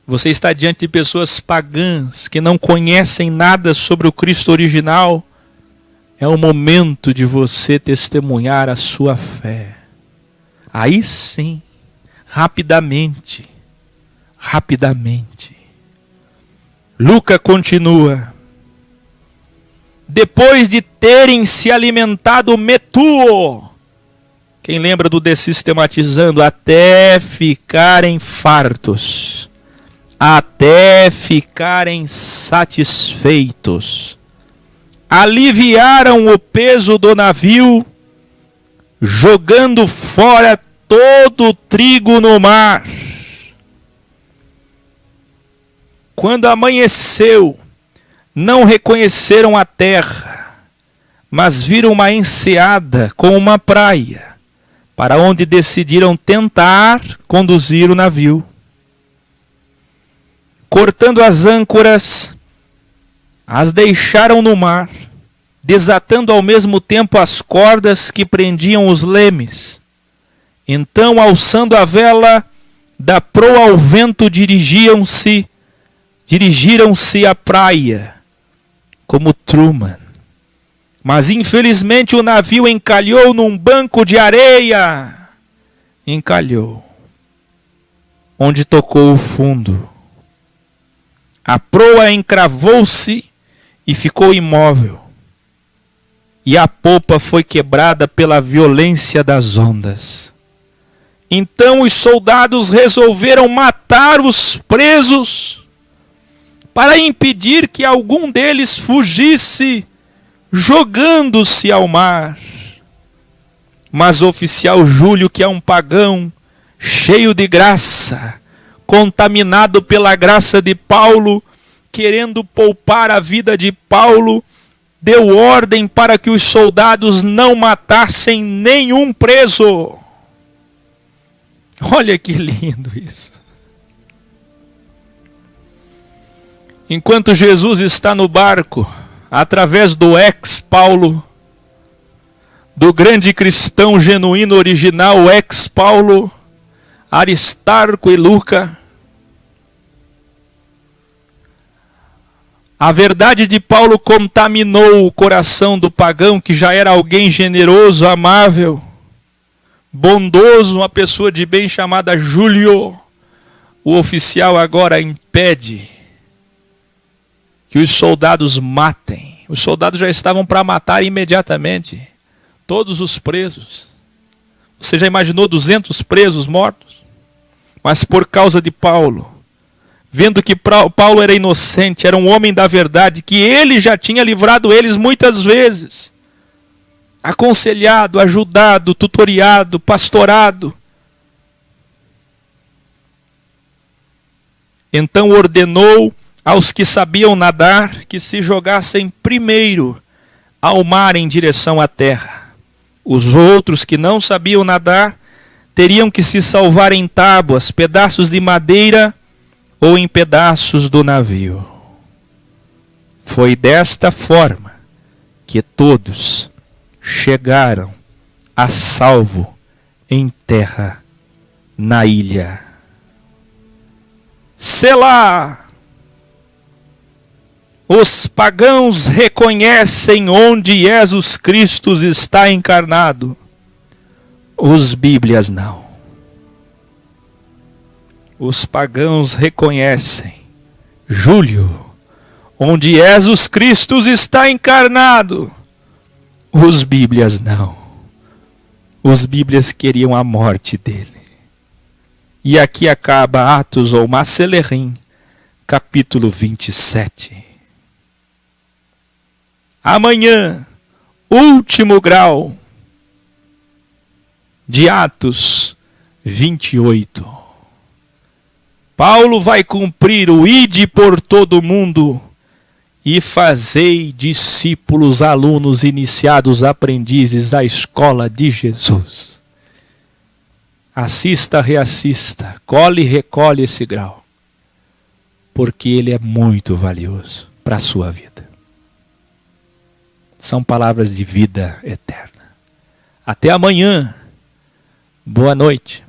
Você está diante de pessoas pagãs que não conhecem nada sobre o Cristo original. É o momento de você testemunhar a sua fé. Aí sim, rapidamente. Lucas continua. Depois de terem se alimentado metuo, quem lembra do Dessistematizando? Até ficarem fartos, até ficarem satisfeitos, aliviaram o peso do navio, jogando fora todo o trigo no mar. Quando amanheceu, não reconheceram a terra, mas viram uma enseada com uma praia, para onde decidiram tentar conduzir o navio. Cortando as âncoras, as deixaram no mar, desatando ao mesmo tempo as cordas que prendiam os lemes. Então, alçando a vela, da proa ao vento, dirigiram-se à praia, como Truman. Mas infelizmente o navio encalhou num banco de areia. Encalhou, onde tocou o fundo. A proa encravou-se e ficou imóvel. E a popa foi quebrada pela violência das ondas. Então os soldados resolveram matar os presos para impedir que algum deles fugisse, jogando-se ao mar. Mas o oficial Júlio, que é um pagão, cheio de graça, contaminado pela graça de Paulo, querendo poupar a vida de Paulo, deu ordem para que os soldados não matassem nenhum preso. Olha que lindo isso. Enquanto Jesus está no barco, através do ex-Paulo, do grande cristão genuíno original, ex-Paulo, Aristarco e Luca, a verdade de Paulo contaminou o coração do pagão, que já era alguém generoso, amável, bondoso, uma pessoa de bem chamada Júlio. O oficial agora impede que os soldados matem. Os soldados já estavam para matar imediatamente todos os presos. Você já imaginou 200 presos mortos? Mas por causa de Paulo, vendo que Paulo era inocente, era um homem da verdade, que ele já tinha livrado eles muitas vezes, aconselhado, ajudado, tutoriado, pastorado. Então ordenou aos que sabiam nadar que se jogassem primeiro ao mar em direção à terra. Os outros que não sabiam nadar teriam que se salvar em tábuas, pedaços de madeira ou em pedaços do navio. Foi desta forma que todos chegaram a salvo em terra, na ilha. Selá! Os pagãos reconhecem onde Jesus Cristo está encarnado. Os bíblias não. Os pagãos reconhecem, Júlio, onde Jesus Cristo está encarnado. Os bíblias não. Os bíblias queriam a morte dele. E aqui acaba Atos ou Macelerim, capítulo 27. Amanhã, último grau de Atos 28. Paulo vai cumprir o ide por todo o mundo e fazei discípulos, alunos, iniciados, aprendizes da escola de Jesus. Assista, reassista, cole e recolhe esse grau, porque ele é muito valioso para a sua vida. São palavras de vida eterna. Até amanhã. Boa noite.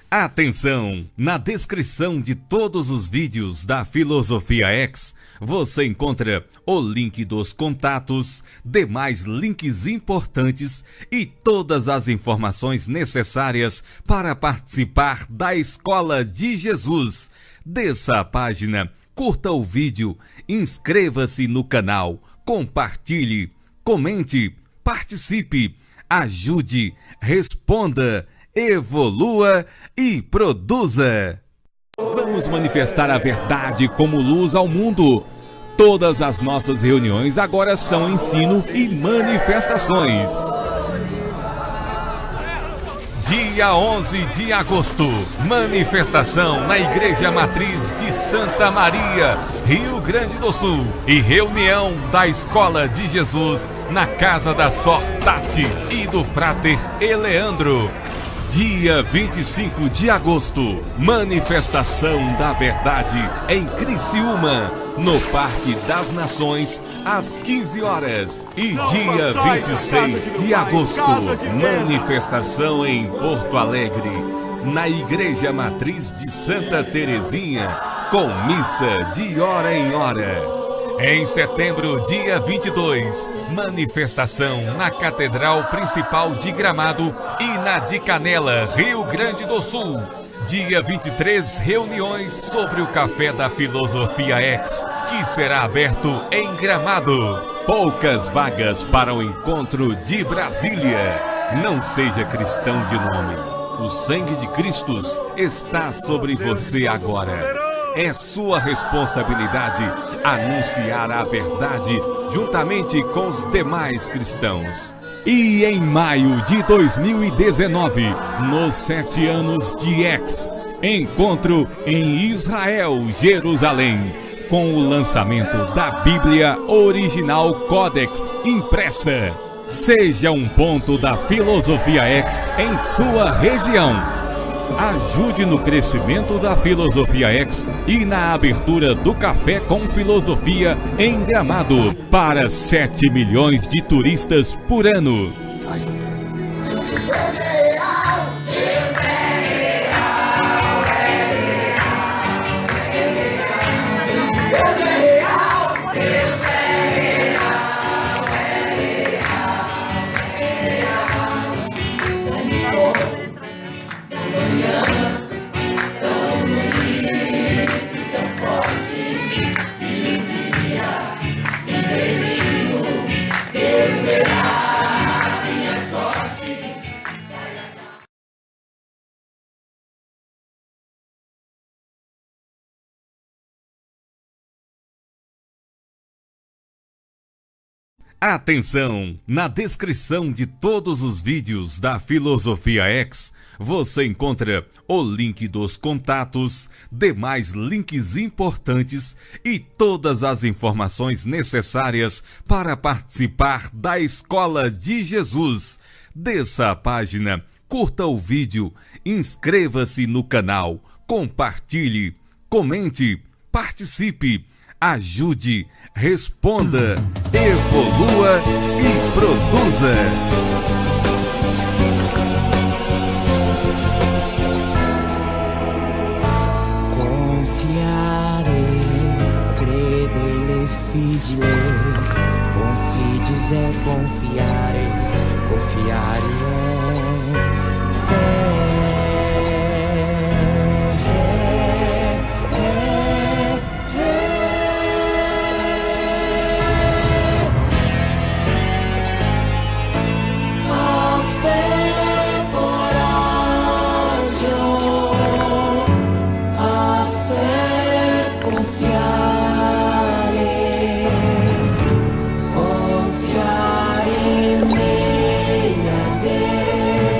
Atenção! Na descrição de todos os vídeos da Filosofia X, você encontra o link dos contatos, demais links importantes e todas as informações necessárias para participar da Escola de Jesus. Desça a página, curta o vídeo, inscreva-se no canal, compartilhe, comente, participe, ajude, responda, evolua e produza. Vamos manifestar a verdade como luz ao mundo. Todas as nossas reuniões agora são ensino e manifestações. Dia 11 de agosto, manifestação na Igreja Matriz de Santa Maria, Rio Grande do Sul, e reunião da Escola de Jesus na casa da Sor Tati e do Frater Eleandro. Dia 25 de agosto, manifestação da verdade em Criciúma, no Parque das Nações, às 15 horas. E dia 26 de agosto, manifestação em Porto Alegre, na Igreja Matriz de Santa Terezinha, com missa de hora em hora. Em setembro, dia 22, manifestação na Catedral Principal de Gramado e na de Canela, Rio Grande do Sul. Dia 23, reuniões sobre o Café da Filosofia X, que será aberto em Gramado. Poucas vagas para o encontro de Brasília. Não seja cristão de nome. O sangue de Cristo está sobre você agora. É sua responsabilidade anunciar a verdade juntamente com os demais cristãos. E em maio de 2019, nos 7 anos de X, encontro em Israel, Jerusalém, com o lançamento da Bíblia Original Codex impressa. Seja um ponto da Filosofia X em sua região. Ajude no crescimento da Filosofia X e na abertura do Café com Filosofia em Gramado para 7 milhões de turistas por ano. Atenção! Na descrição de todos os vídeos da Filosofia X, você encontra o link dos contatos, demais links importantes e todas as informações necessárias para participar da Escola de Jesus. Desça a página, curta o vídeo, inscreva-se no canal, compartilhe, comente, participe, ajude, responda, evolua e produza. Confiare, credere, fidiles, confides é confiare, confiare é fé. Confiare nele a Deus.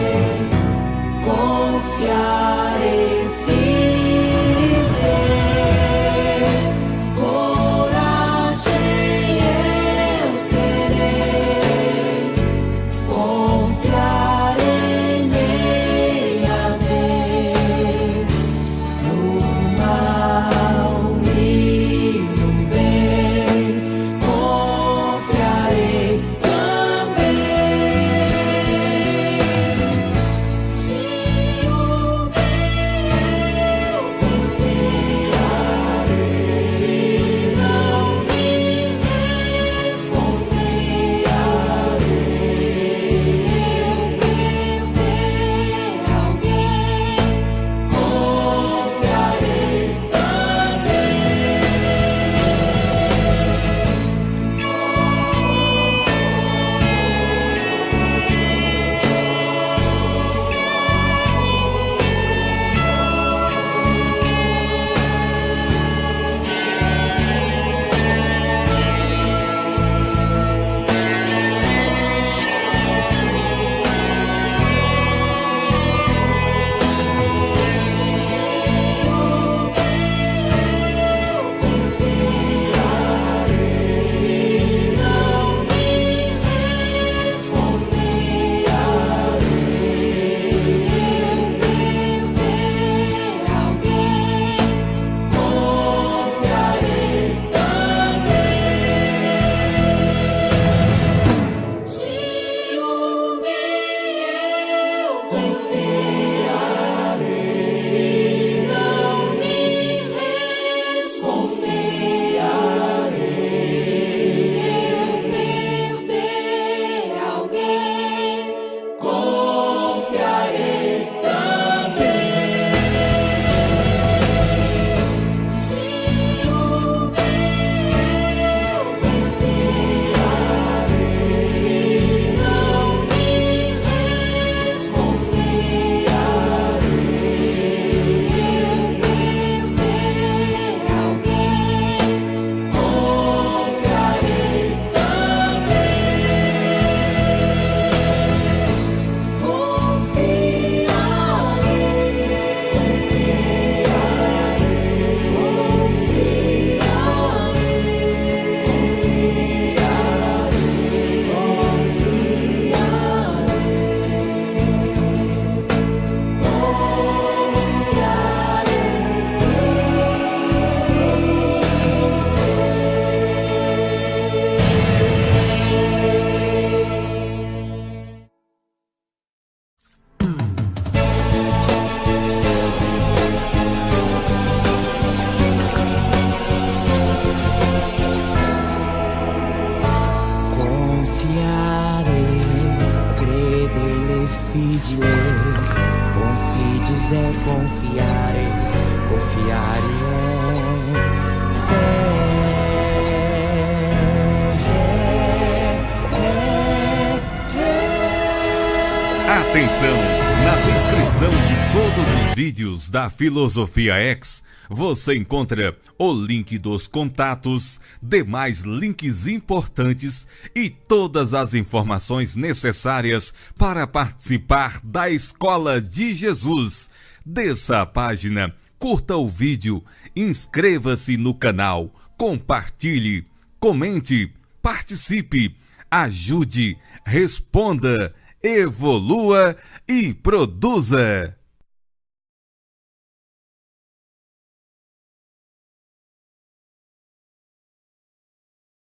Atenção! Na descrição de todos os vídeos da Filosofia X, você encontra o link dos contatos, demais links importantes e todas as informações necessárias para participar da Escola de Jesus. Desça a página, curta o vídeo, inscreva-se no canal, compartilhe, comente, participe, ajude, responda, evolua e produza.